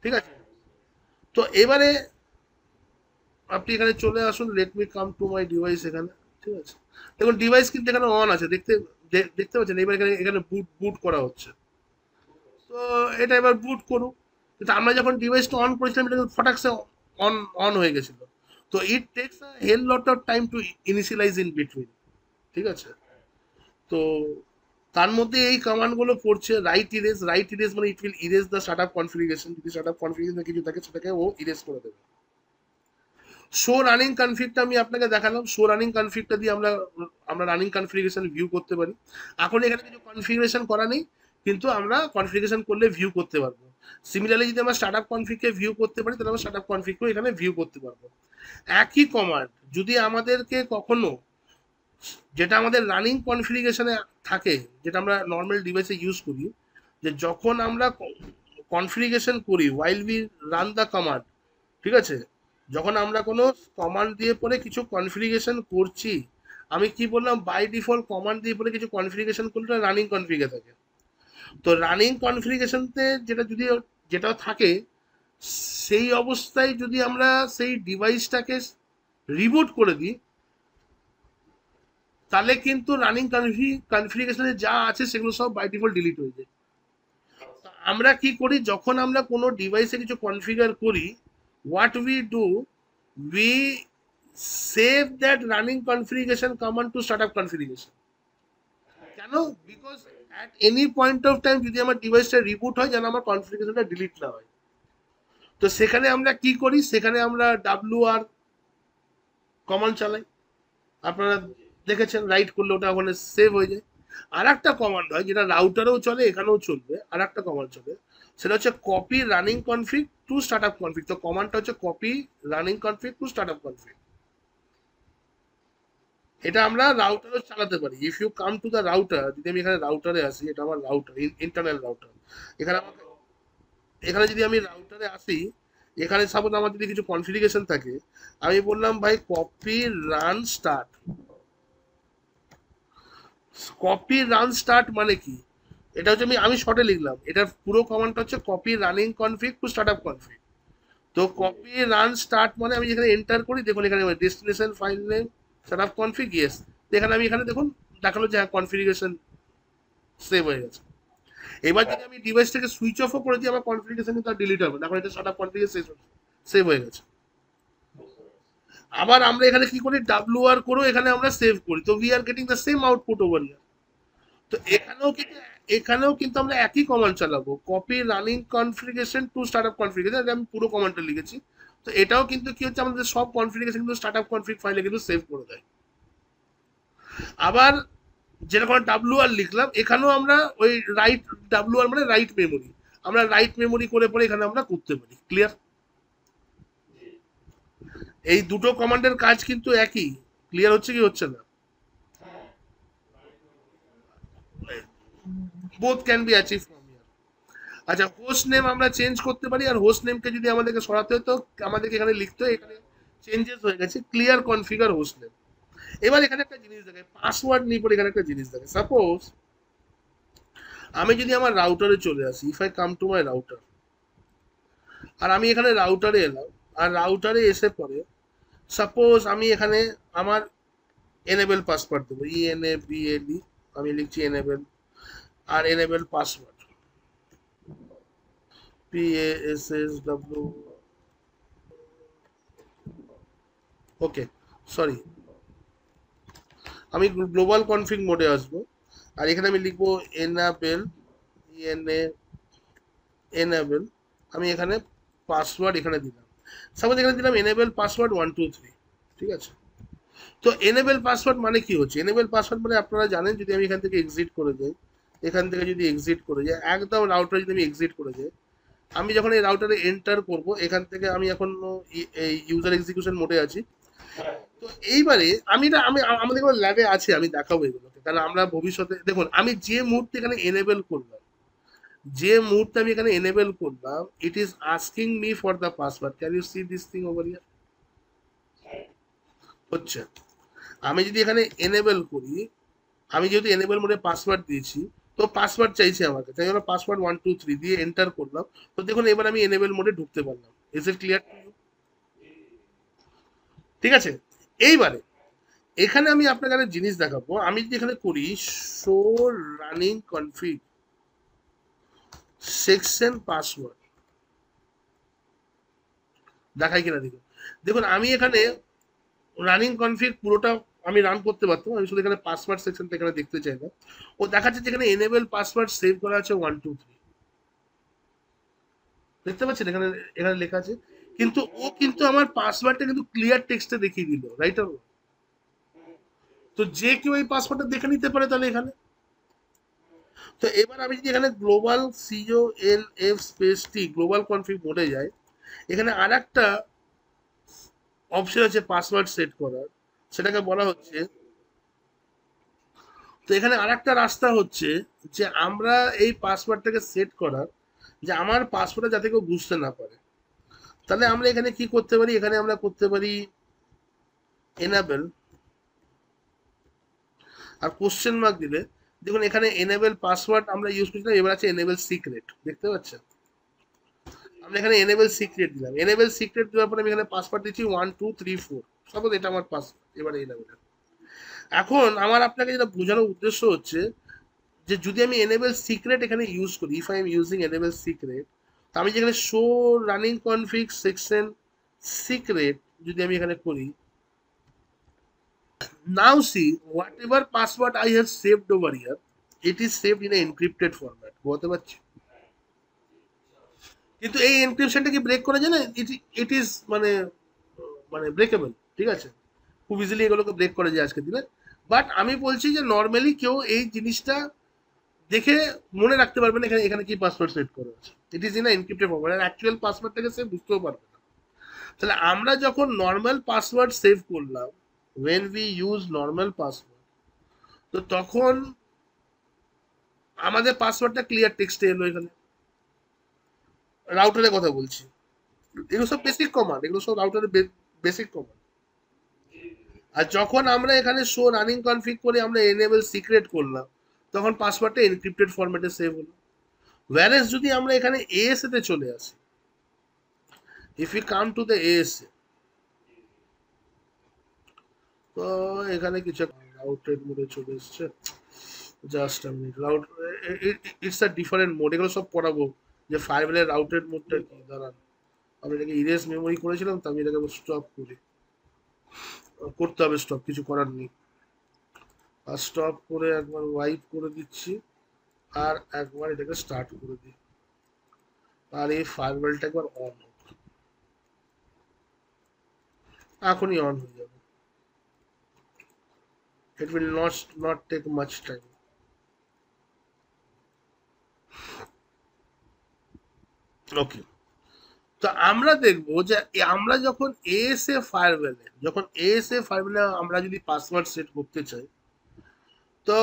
Speaker 1: ঠিক আছে। তো এবারে আপনি এখানে চলে আসুন, let me come to my device এখানে। ঠিক আছে, দেখুন ডিভাইস কিন্তু এখানে অন আছে, দেখতে পাচ্ছেন। এবার এখানে এখানে বুট বুট করা হচ্ছে। তো এটা এবার বুট করুক। কিন্তু আমরা যখন ডিভাইসটা অন করেছিলাম এটা ফটাকসে অন অন হয়ে গেছিল। তো it takes a hell lot of time to initialise in between. ঠিক আছে, তো তার মধ্যে এই কমান্ডগুলো পড়ছে রাইট ইরেজ। রাইট ইরেজ মানে it will erase the startup configuration. যদি স্টার্টআপ কনফিগারেশন কিছু থাকে সেটাকে ও ইরেজ করে দেবে। শো রানিং কনফিগটা আমি আপনাকে দেখালাম। শো রানিং কনফিগটা দিয়ে আমরা আমরা রানিং কনফিগারেশন ভিউ করতে পারি। এখন এখানে কিছু কনফিগারেশন করা নেই, কিন্তু আমরা কনফিগারেশন করলে ভিউ করতে পারবো। সিমিলারলি যদি আমরা স্টার্টআপ কনফিগকে ভিউ করতে পারি তাহলে আমরা স্টার্টআপ কনফিগকেও এখানে ভিউ করতে পারবো। একই কমান্ড যদি আমাদেরকে কখনো, যেটা আমাদের রানিং কনফিগারেশনে থাকে, যেটা আমরা নর্মাল ডিভাইসে ইউজ করি, যে যখন আমরা কনফিগারেশন করি while we run the command, ঠিক আছে, যখন আমরা কোনো কমান্ড দিয়ে পরে কিছু কনফিগারেশন করছি, আমি কি বললাম, বাই ডিফল্ট কমান্ড দিয়ে পরে কিছু কনফিগারেশন করলে রানিং কনফিগে থাকে। তো রানিং কনফিগারেশনতে যেটা থাকে, সেই অবস্থায় যদি আমরা সেই ডিভাইসটাকে রিবুট করে দিই, তাহলে কিন্তু রানিং কনফিগারেশনে যা আছে সেগুলো সব বাই ডিফল্ট ডিলিট হয়ে যায়। তো আমরা কি করি, যখন আমরা কোনো ডিভাইসে কিছু কনফিগার করি, what we do, we save that running configuration command to startup configuration. কেন? Because at any point of time যদি আমার ডিভাইসটা রিবুট হয়, যেন আমার কনফিগারেশনটা ডিলিট না হয়। তো সেখানে আমরা কি করি, সেখানে আমরা WR কমান্ড চালাই। আপনারা দেখেছেন, রাইট করলে ওটা ওখানে সেভ হয়ে যায়। আর একটা কমান্ড হয় যেটা রাউটারেও চলে, এখানেও চলবে। আর একটা কমান্ড চলে, সেটা হচ্ছে copy running config to startup config. তো কমান্ডটা হচ্ছে copy running config to startup config. এটা আমরা রাউটারও চালাতে পারি। If you come to the router, যদি আমি এখানে রাউটারে আসি, এটা আমার রাউটার, ইন্টারনাল রাউটার। এখানে আমাকে, এখানে যদি আমি রাউটারে আসি, এখানে সাপোজ আমার যদি কিছু কনফিগারেশন থাকে, আমি বললাম ভাই copy run start. Copy run start মানে কি, এটা হচ্ছে আমি শর্টে লিখলাম, এটার পুরো কমান্ডটা হচ্ছে copy running config to startup config. তো কপি রান স্টার্ট মানে আমি যেখানে এন্টার করি, দেখুন এখানে destination file name startup config, yes. এখানে আমি এখানে দেখুন দেখালো যে হ্যাঁ কনফিগারেশন সেভ হয়ে গেছে। এবার যদি আমি ডিভাইসটাকে সুইচ অফও করে দিই, আমার কনফিগারেশন কিন্তু আর ডিলিট হবে না, এখন এটা স্টার্টআপ কনফিগারেশন সেভ হয়ে গেছে। আবার আমরা এখানে কি করি, WR করেও এখানে আমরা সেভ করি। তো we are getting the same output over here. তো এখানেও কিন্তু আমরা একই কমান্ড চালাবো, copy running configuration to startup configuration. এটা আমি পুরো কমান্ডটা লিখেছি। তো এটাও কিন্তু কি হচ্ছে, আমাদের সব কনফিগারেশন কিন্তু স্টার্টআপ কনফিগ ফাইলে কিন্তু সেভ করে দেয়। আবার যেরকম WR লিখলাম, এখানেও আমরা ওই রাইট, WR মানে রাইট মেমোরি, আমরা রাইট মেমোরি করে পরে এখানে আমরা করতে পারি। ক্লিয়ার? এই দুটো কমান্ডের কাজ কিন্তু একই। ক্লিয়ার হচ্ছে কি হচ্ছে না? Both can be achieve from here. আচ্ছা, হোস্ট নেম আমরা চেঞ্জ করতে পারি। আর হোস্ট নেমকে যদি আমাদেরকে সরাতে হয়, তো আমাদেরকে এখানে লিখতে হয়, এখানে চেঞ্জেস হয়ে গেছে, ক্লিয়ার কনফিগার হোস্ট নেম। এবার এখানে একটা জিনিস দেখে, পাসওয়ার্ড নিয়ে পরে এখানে একটা জিনিস দেখে। সাপোজ আমি যদি আমার রাউটারে চলে আসি, if I come to my router, আর আমি এখানে রাউটারে এলাম, আর রাউটারে এসে পরে সাপোজ আমি এখানে আমার এনেবেল পাসওয়ার্ড দেবো, ENABLE, আমি লিখছি এনেবেল, আর এনেবেল পাসওয়ার্ড PASSW, ওকে, সরি, আমি গ্লোবাল কনফিগ মোডে আসবো। আর এখানে আমি লিখবো এনাবেল, ইএনএ এনেবেল। আমি এখানে পাসওয়ার্ড এখানে দিলাম, সাপোজ এখানে দিলাম এনেবেল পাসওয়ার্ড 123। ঠিক আছে, তো এনেবেল পাসওয়ার্ড মানে কি হচ্ছে, এনেবেল পাসওয়ার্ড মানে আপনারা জানেন, যদি আমি এখান থেকে এক্সিট করে যাই, এখান থেকে যদি এক্সিট করে যাই, একদম রাউটার যদি আমি এক্সিট করে যাই, আমি যখন এই রাউটারে এন্টার করব, এখান থেকে আমি এখন এই ইউজার এক্সিকিউশন মোডে আছি। তো এইবারে আমি এটা আমি আমাদের ল্যাবে আছে, আমি দেখাবো এগুলোকে, কারণ আমরা ভবিষ্যতে দেখুন, আমি যে মুহূর্তে এখানে এনেবেল করলাম, যে মুহূর্তে আমি এখানে এনেবেল করলাম, it is asking me for the password. Can you see this thing over here? হচ্ছে, আমি যদি এখানে এনেবেল করি, আমি যেহেতু এনেবেল মোডে পাসওয়ার্ড দিয়েছি, তো পাসওয়ার্ড চাইছে আমাকে, তাই জন্য পাসওয়ার্ড 123 দিয়ে এন্টার করলাম। তো দেখুন এবার আমি এনেবেল মোডে ঢুকতে পারলাম। Is it clear? ঠিক আছে। এইবারে এখানে আমি আপনাকে একটা জিনিস দেখাবো, আমি যদি এখানে করি show running config section password, দেখাই কিনা দেখুন। দেখুন আমি এখানে রানিং কনফিগ পুরোটা আমি রান করতে পারতাম, আমি শুধু এখানে পাসওয়ার্ড সেকশনটা এখানে দেখতে চাই না। ও দেখাচ্ছে যেখানে এনেবল পাসওয়ার্ড সেভ করা আছে 1 2 3, দেখতে পাচ্ছেন এখানে, এখানে লেখা আছে। কিন্তু ও কিন্তু আমার পাসওয়ার্ডটা কিন্তু ক্লিয়ার টেক্সটে দেখিয়ে দিল, রাইট? তো যে কেউ এই পাসওয়ার্ডটা দেখে নিতে পারে তাহলে এখানে। তো এবার আমি যদি এখানে global CO L F space T global config মোডে যাই, এখানে আর একটা অপশন আছে পাসওয়ার্ড সেট করার, সেটাকে বলা হচ্ছে। তো এখানে আর একটা রাস্তা হচ্ছে যে আমরা এই পাসওয়ার্ডটাকে সেট করার, যে আমার পাসওয়ার্ডটা যাতে কেউ বুঝতে না পারে। তাহলে আমরা এখানে কি করতে পারি, এখানে আমরা করতে পারি এনাবেল আর কোশ্চেন মার্ক দিলে, দেখুন এখানে এনেবল পাসওয়ার্ড আমরা ইউজ করছিলাম, এবার আছে এনেবল সিক্রেট, দেখতে পাচ্ছেন? আমরা এখানে এনেবল সিক্রেট দিলাম, এনেবল সিক্রেট দেওয়ার পরে আমি এখানে পাসওয়ার্ড দিচ্ছি 1 2 3 4, সাপোজ এটা আমার পাসওয়ার্ড। এবারে এনেবল, এখন আমার আপনাকে যেটা বোঝানোর উদ্দেশ্য হচ্ছে যে যদি আমি এনেবল সিক্রেট এখানে ইউজ করি, if I am using enable secret, তো আমি যেখানে show running config section secret যদি আমি এখানে করি, now see whatever password I have saved over here, it is saved in a encrypted format, বুঝতে পারছি? কিন্তু এই এনক্রিপশনটা কি ব্রেক করা যায় না? ইট ইজ মানে মানে ব্রেকেবল, ঠিক আছে? খুব ইজিলি এগুলোকে ব্রেক করা যায় আজকের দিনে। বাট আমি বলছি যে নর্মালি কেউ এই জিনিসটা দেখে মনে রাখতে পারবে না এখানে এখানে কি পাসওয়ার্ড সেট করা আছে। It is in encrypted format, আর অ্যাকচুয়াল পাসওয়ার্ডটাকে সে বুঝতেও পারবে না। তাহলে আমরা যখন নর্মাল পাসওয়ার্ড সেভ করলাম, when we use normal password, তো তখন আমাদের পাসওয়ার্ডটা ক্লিয়ার টেক্সটে এলো এখানে। রাউটারের কথা বলছি, এগুলো সব বেসিক কমান্ড, এগুলো সব রাউটারের বেসিক কমান্ড। আর যখন আমরা এখানে শো রানিং কনফিগ করে আমরা এনেবল সিক্রেট করলাম, তখন পাসওয়ার্ডটা এনক্রিপ্টেড ফরম্যাটে সেভ হলো। ওয়্যারএস যদি আমরা এখানে এএসএ তে চলে আসি, if you come to the ASA, তো এখানে কিছু রাউটেড মোডে চলে এসছে, জাস্ট আমি route, it's a different mode, এগুলো সব পড়াবো যে ফায়ারওয়েলের রাউটেড মোডটা কি। দাঁড়ান, আমি এটাকে ইরেজ মেমোরি করেছিলাম, তো আমি এটাকে স্টপ করি, করতে হবে স্টপ, কিছু করার নেই। আর স্টপ করে একবার ওয়াইপ করে দিচ্ছি, আর একবার এটাকে স্টার্ট করে দিই, আর এই ফায়ারওয়েলটা একবার অন হোক, এখনই অন হয়ে যাবে। It will not take much time. Okay, তো আমরা দেখবো যে আমরা যখন এএসএ ফায়ারওয়েলে আমরা যদি পাসওয়ার্ড সেট করতে চাই, তো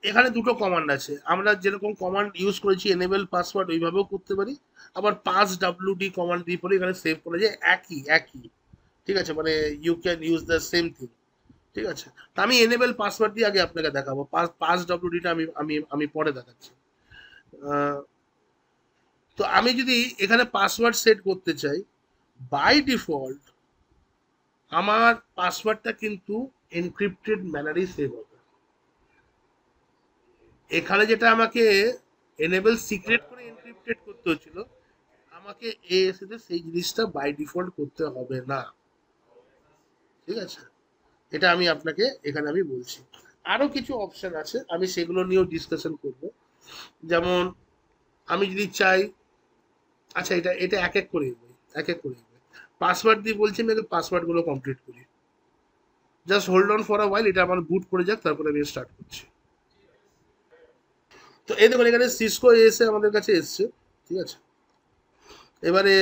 Speaker 1: এখানে দুটো কমান্ড আছে। আমরা যেরকম কমান্ড ইউজ করেছি এনেবল পাসওয়ার্ড, ওইভাবেও করতে পারি। আবার পাস ডাব্লিউডি কমান্ড দিয়ে পরে এখানে সেভ করা যায়, একই একই, ঠিক আছে? মানে you can use the same thing, ঠিক আছে? তা আমি এনেবল পাসওয়ার্ড দিয়ে আগে আপনাকে দেখাবো, পাস ডাব্লিউডিটা আমি আমি আমি পরে দেখাচ্ছি। আহ, তো আমি যদি এখানে পাসওয়ার্ড সেট করতে চাই, বাই ডিফল্ট আমার পাসওয়ার্ডটা কিন্তু এনক্রিপ্টেড ম্যানারেই সেভ হবে। এখানে যেটা আমাকে এনেবল সিক্রেট করে এনক্রিপ্টেড করতে হচ্ছিল, আমাকে এএসএ তে সেই জিনিসটা বাই ডিফল্ট করতে হবে না, ঠিক আছে? এটা আমি আপনাকে এখানে আমি বলছি। আরো কিছু অপশন আছে, আমি সেগুলো নিয়েও ডিসকাশন করব। যেমন আমি যদি চাই, আচ্ছা এটা এটা এক এক করে এগোই, এক এক করে এগোই। পাসওয়ার্ড দিয়ে বলছি, আমি আগে পাসওয়ার্ড গুলো কমপ্লিট করি। Just hold on for a while, এটা আমার বুট করে যাক, তারপরে আমি স্টার্ট করছি। তো এই দেখুন এখানে সিসকো এসে আমাদের কাছে এসছে, ঠিক আছে? এবারে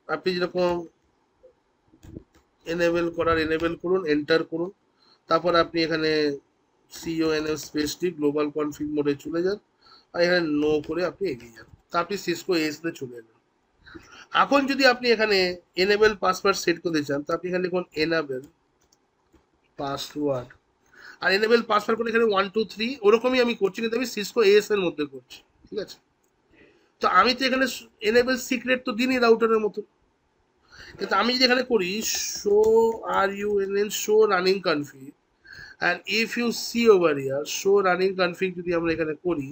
Speaker 1: আপনি যেরকম এনেবল করুন, এন্টার করুন, তারপর আপনি এখানে সিওএনএফ স্পেস টি গ্লোবাল কনফিগ মোডে চলে যান, আর এখানে নো করে আপনি এগিয়ে যান, তা আপনি সিসকো এস তে চলে এলেন। এখন যদি আপনি এখানে এনেবল পাসওয়ার্ড সেট করতে চান, তো আপনি এখানে লিখুন এনেবল পাসওয়ার্ড, আর এনেবল পাসওয়ার্ড করে এখানে 1 2 3, ওরকমই আমি করছি, কিন্তু আমি সিসকো এস এর মধ্যে করছি, ঠিক আছে? তো আমি তো এখানে এনেবল সিক্রেট তো দিনই রাউটারের মতো, কিন্তু আমি যদি এখানে করি show RUNN show running config, and if you see over here show running config যদি আমরা এখানে করি,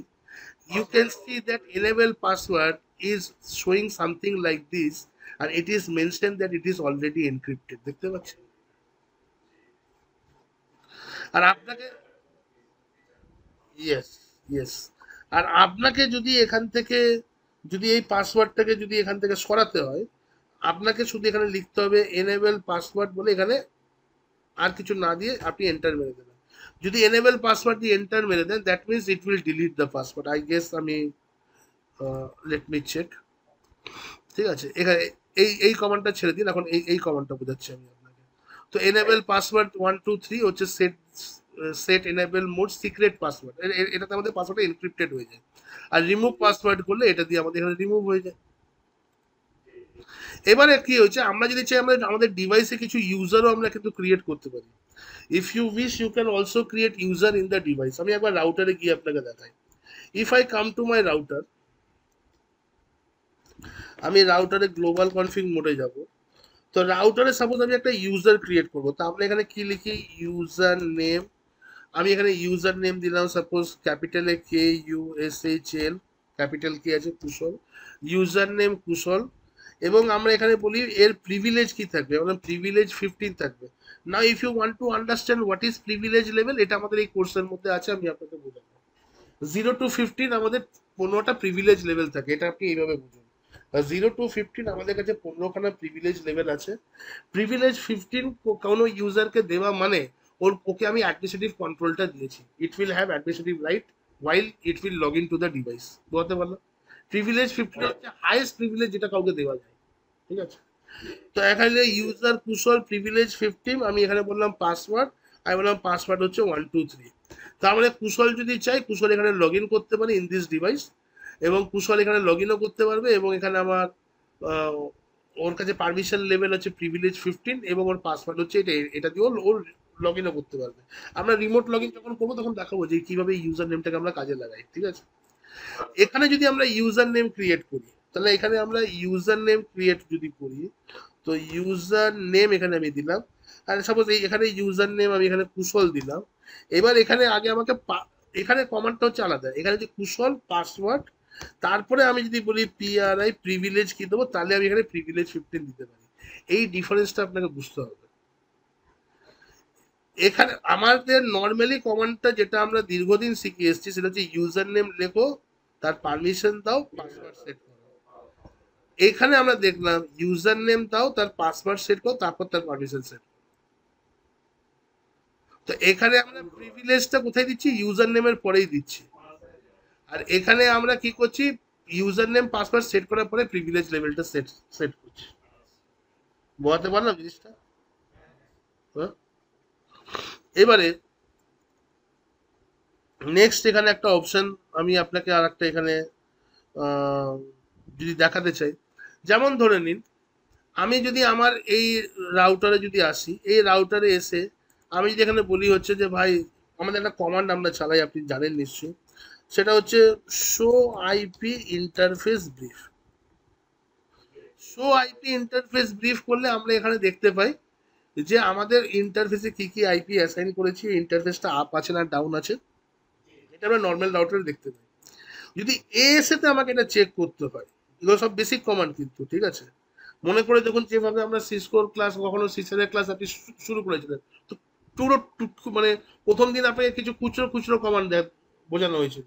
Speaker 1: you can see that enable password is showing something like this, and it is mentioned that it is already encrypted, দেখতে পাচ্ছেন? আর আপনাকে, yes, yes, আর আপনাকে যদি এখান থেকে, যদি এই পাসওয়ার্ডটাকে যদি এখান থেকে সরাতে হয়, আপনাকে শুধু এখানে লিখতে হবে এনেবল পাসওয়ার্ড বলে, এখানে আর কিছু না দিয়ে আপনি এন্টার মেরে দেবেন। যদি এনেবল পাসওয়ার্ড দিয়ে এন্টার মেরে দেন, that means it will delete the password, I guess. আমি লেট মি চেক। ঠিক আছে, এখানে এই কমান্ডটা ছেড়ে দিন, এখন এই কমান্ডটা বোঝাচ্ছি আমি আপনাকে। তো এনেবল পাসওয়ার্ড 123 হচ্ছে set, set enable mode secret password, এটাতে আমাদের পাসওয়ার্ডটা এনক্রিপ্টেড হয়ে যায়। আর রিমুভ পাসওয়ার্ড করলে এটা দিয়ে আমাদের এখানে রিমুভ হয়ে যায়। এবারে কি হয়েছে, আমরা যদি চাই আমরা আমাদের ডিভাইসে কিছু ইউজারও আমরা কিন্তু ক্রিয়েট করতে পারি। If you wish you can also create user in the device. আমি একবার রাউটারে গিয়ে আপনাকে দেখাই। If I come to my router, আমি রাউটারে গ্লোবাল কনফিগ মোডে যাব। তো রাউটারে সাপোজ আমি একটা ইউজার ক্রিয়েট করবো, তো আমরা এখানে কি লিখি, ইউজার নেম। আমি এখানে ইউজার নেম দিলাম সাপোজ ক্যাপিটালে KUSHL, ক্যাপিটাল কি আছে কুশল, ইউজার নেম কুশল। এবং আমরা এখানে বলি এর প্রিভিলেজ কি থাকবে, মানে প্রিভিলেজ 15 থাকবে। Now if you want to understand what is privilege level, এটা আমাদের এই কোর্সের মধ্যে আছে, আমি আপনাকে বোঝাবো। 0 to 15 আমাদের 15টা প্রিভিলেজ লেভেল থাকে, এটা আপনি এইভাবে বুঝুন। 0 to 15 আমাদের কাছে 15খানা প্রিভিলেজ লেভেল আছে। প্রিভিলেজ 15 কোনো ইউজারকে দেওয়া মানে ওকে আমি অ্যাডমিনিস্ট্রেটিভ কন্ট্রোলটা দিয়েছি। It will have administrative right while it will log into the device, বলতে পারলাম। প্রিভিলেজ 15 হচ্ছে হাইয়েস্ট প্রিভিলেজ যেটা কাউকে দেওয়া যায়, ঠিক আছে? তো এখানে ইউজার কুশল প্রিভিলেজ 15, আমি এখানে বললাম পাসওয়ার্ড, আমি বললাম পাসওয়ার্ড হচ্ছে 123। তার মানে কুশল যদি চাই, কুশল এখানে লগ ইন করতে পারে ইন দিস ডিভাইস, এবং কুশল এখানে লগ ইনও করতে পারবে, এবং এখানে আমার ওর কাছে পারমিশন লেভেল হচ্ছে প্রিভিলেজ 15, এবং ওর পাসওয়ার্ড হচ্ছে এটা, এটা দিয়ে ওর লগ ইনও করতে পারবে। আমরা রিমোট লগ ইন যখন করবো তখন দেখাবো যে কিভাবে ইউজার নেমটাকে আমরা কাজে লাগাই, ঠিক আছে? এখানে যদি আমরা ইউজার নেম ক্রিয়েট করি, তাহলে এখানে আমরা ইউজার নেম ক্রিয়েট যদি করি, তো ইউজার নেম এখানে আমি দিলাম, আর সাপোজ এখানে ইউজার নেম আমি এখানে কুশল দিলাম। এবার এখানে আগে আমাকে এখানে কমান্ডটা হচ্ছে আলাদা, এখানে যদি কুশল পাসওয়ার্ড, তারপরে আমি যদি বলি PRI প্রিভিলেজ কি দেবো, তাহলে আমি এখানে প্রিভিলেজ 15 দিতে পারি। এই ডিফারেন্সটা আপনাকে বুঝতে হবে। এখানে আমাদের নর্মালি কমান্ডটা যেটা আমরা দীর্ঘদিন শিখে এসেছি, সেটা হচ্ছে ইউজার নেম লেখো, তার পারমিশন দাও, পাসওয়ার্ড সেট করো। এখানে আমরা দেখলাম ইউজার নেম দাও, তার পাসওয়ার্ড সেট করো, তারপর তার পারমিশন সেট। তো এখানে আমরা প্রিভিলেজটা কোথায় দিচ্ছি, ইউজার নেমের পরেই দিচ্ছি। আর এখানে আমরা কি করছি, ইউজার নেম পাসওয়ার্ড সেট করার পরে প্রিভিলেজ লেভেলটা সেট সেট করছি। বোঝাতে পারলাম জিনিসটা? হ্যাঁ? এবারে নেক্সট এখানে একটা অপশন আমি আপনাকে আর একটা এখানে যদি দেখাতে চাই, যেমন ধরে নিন আমি যদি আমার এই রাউটারে যদি আসি, এই রাউটারে এসে আমি যদি এখানে বলি হচ্ছে যে ভাই আমাদের একটা কমান্ড আমরা চালাই, আপনি জানেন নিশ্চয়ই, সেটা হচ্ছে show IP interface brief. Show IP interface brief করলে আমরা এখানে দেখতে পাই যে আমাদের ইন্টারফেসে কি কি আইপি অ্যাসাইন করেছি, ইন্টারফেসটা আপ আছে না ডাউন আছে, এটা আমরা নর্মাল রাউটারে দেখতে পাই। যদি এএসএতে আমাকে এটা চেক করতে হয়, এগুলো সব বেসিক কমান্ড কিন্তু, ঠিক আছে? মনে করে দেখুন যেভাবে আমরা সিসকোর ক্লাস, কখনো সিসারের ক্লাস আপনি শুরু করেছিলেন, তো পুরো মানে প্রথম দিন আপনাকে কিছু খুচরো খুচরো কমান্ড বোঝানো হয়েছিল।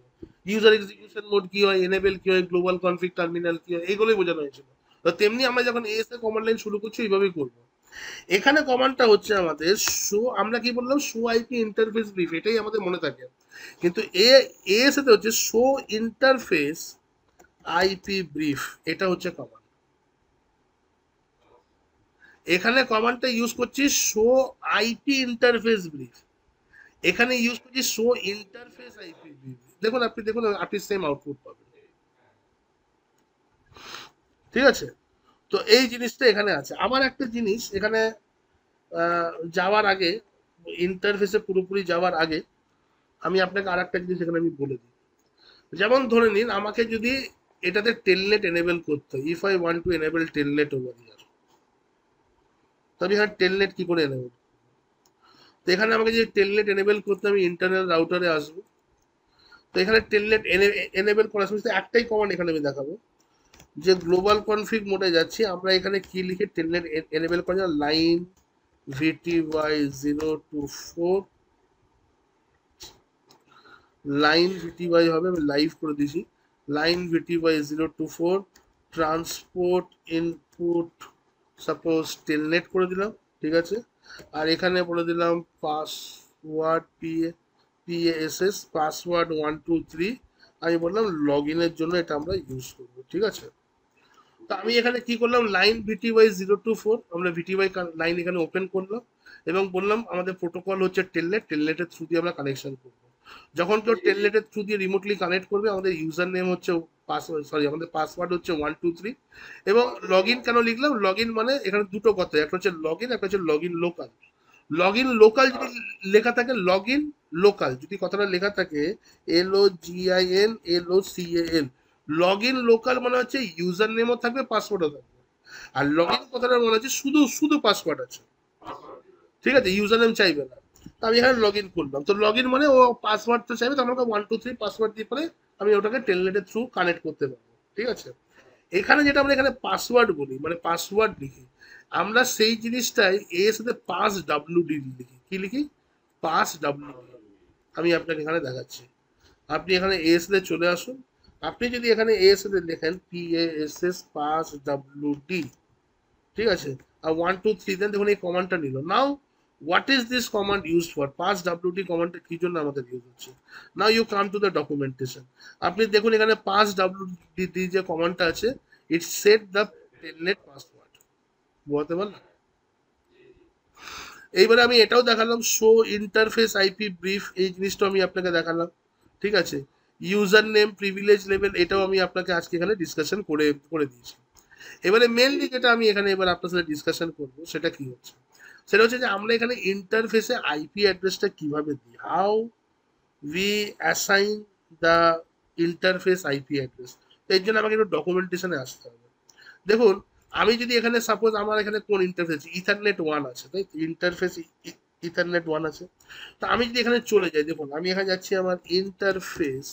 Speaker 1: ইউজার এক্সিকিউশন মোড কি হয়, এনেবল কি হয়, গ্লোবাল কনফিগ টার্মিনাল কি হয়, এইগুলোই বোঝানো হয়েছিল। তো তেমনি আমরা যখন এএসএ কমান্ড লাইন শুরু করছি এইভাবেই করবো। এখানে কমান্ডটা হচ্ছে আমাদের শো, আমরা কি বললাম, শো আইপি ইন্টারফেস ব্রিফ, এটাই আমাদের মনে থাকে। কিন্তু এএসএ তে হচ্ছে শো ইন্টারফেস আইপি ব্রিফ, এটা হচ্ছে কমান্ড। এখানে কমান্ডটা ইউজ করছি শো আইপি ইন্টারফেস ব্রিফ, এখানে ইউজ করছি শো ইন্টারফেস আইপি ব্রিফ। দেখুন আপনি, দেখুন আপনি সেম আউটপুট পাবেন, ঠিক আছে? তো এই জিনিসটা এখানে আছে। আবার একটা জিনিস এখানে যাওয়ার আগে, ইন্টারফেসে পুরোপুরি যাওয়ার আগে আমি আপনাকে আর একটা জিনিস এখানে আমি বলে দিই। যেমন ধরে নিন আমাকে যদি এটাতে টেলনেট এনেবল করতে হয়, if I want two enable Telnet over here, তো আমি এখানে টেলনেট কি করে এনেবল, তো এখানে আমাকে যে টেলনেট এনেবল করতে আমি ইন্টারনাল রাউটারে আসবো। তো এখানে টেলনেট এনেবল করার সময় একটাই কমান্ড এখানে আমি দেখাবো, যে গ্লোবাল কনফিগ মোডে যাচ্ছি আমরা, এখানে কি লিখে টেলনেট এনেবল করা, লাইন VTY024, লাইন VTY হবে, আমি লাইভ করে দিছি, line VTY024 transport input suppose Telnet করে দিলাম, ঠিক আছে। আর এখানে বলে দিলাম পাসওয়ার্ড PASS পাসওয়ার্ড 123, আমি বললাম লগ ইনের জন্য এটা আমরা ইউজ করবো, ঠিক আছে। তো আমি এখানে কি করলাম, লাইন VTY024 আমরা VTY লাইন এখানে ওপেন করলাম এবং বললাম আমাদের প্রোটোকল হচ্ছে টেলনেট, টেলনেটের থ্রু দিয়ে আমরা কানেকশন করবো। যখন কেউ টেলনেটের থ্রু দিয়ে রিমোটলি কানেক্ট করবে, আমাদের ইউজার নেম হচ্ছে পাসওয়ার্ড, সরি আমাদের পাসওয়ার্ড হচ্ছে 123, এবং লগ ইন কেন লিখলাম, লগ ইন মানে এখানে দুটো কথা, একটা হচ্ছে লগ ইন, একটা হচ্ছে log in local. Log in local যদি লেখা থাকে, লগ ইন লোকাল যদি কথাটা লেখা থাকে LOGIN লগ ইন লোকাল মানে হচ্ছে ইউজার নেমও থাকবে পাসওয়ার্ডও থাকবে, আর লগ ইন কথাটা মনে হচ্ছে শুধু শুধু পাসওয়ার্ড আছে, ঠিক আছে, ইউজার নেম চাইবে না। তো আমি এখানে লগ ইন করলাম, তো লগ ইন মানে ও পাসওয়ার্ডটা চাইবে, তো আমাকে 123 পাসওয়ার্ড দিয়ে পরে আমি ওটাকে টেলনেটের থ্রু কানেক্ট করতে পারবো, ঠিক আছে। এখানে যেটা আমরা এখানে পাসওয়ার্ড বলি, মানে পাসওয়ার্ড লিখি, আমরা সেই জিনিসটাই এর সাথে পাস WD লিখি, কি লিখি, পাস WD। আমি আপনাকে এখানে দেখাচ্ছি, আপনি এখানে এস এ চলে আসুন, আপনি যদি এখানে এস এ লেখেন PASS পাস WD, ঠিক আছে, আর 123 দেন, দেখুন এই কমান্ডটা নিল। Now what is this command use for, pass WD কমান্ডটা কি জন্য আমাদের ইউজ হচ্ছে। Now you come to the documentation, আপনি দেখুন এখানে পাস WD যে কমান্ডটা আছে, it set the telnet password, বুঝতে পারলাম। এইবারে আমি এটাও দেখালাম, শো ইন্টারফেস IP ব্রিফ, এই জিনিসটা আমি আপনাকে দেখালাম, ঠিক আছে। ইউজার নেম প্রিভিলেজ লেভেল, এটাও আমি আপনাকে আজকে এখানে ডিসকাশন করে করে দিয়েছি। এবারে মেনলি যেটা আমি এখানে এবার আপনার সাথে ডিসকাশন করব সেটা কি হচ্ছে, সেটা হচ্ছে যে আমরা এখানে ইন্টারফেসে IP অ্যাড্রেসটা কিভাবে দিই, how we assign the interface IP address. তো এর জন্য আমাকে একটু ডকুমেন্টেশনে আসতে হবে। দেখুন, আমি যদি এখানে সাপোজ আমার এখানে কোন ইন্টারফেস ইথারনেট 1 আছে, তাই ইন্টারফেস ইথারনেট 1 আছে, তো আমি যদি এখানে চলে যাই, দেখুন আমি এখানে যাচ্ছি, আমার ইন্টারফেস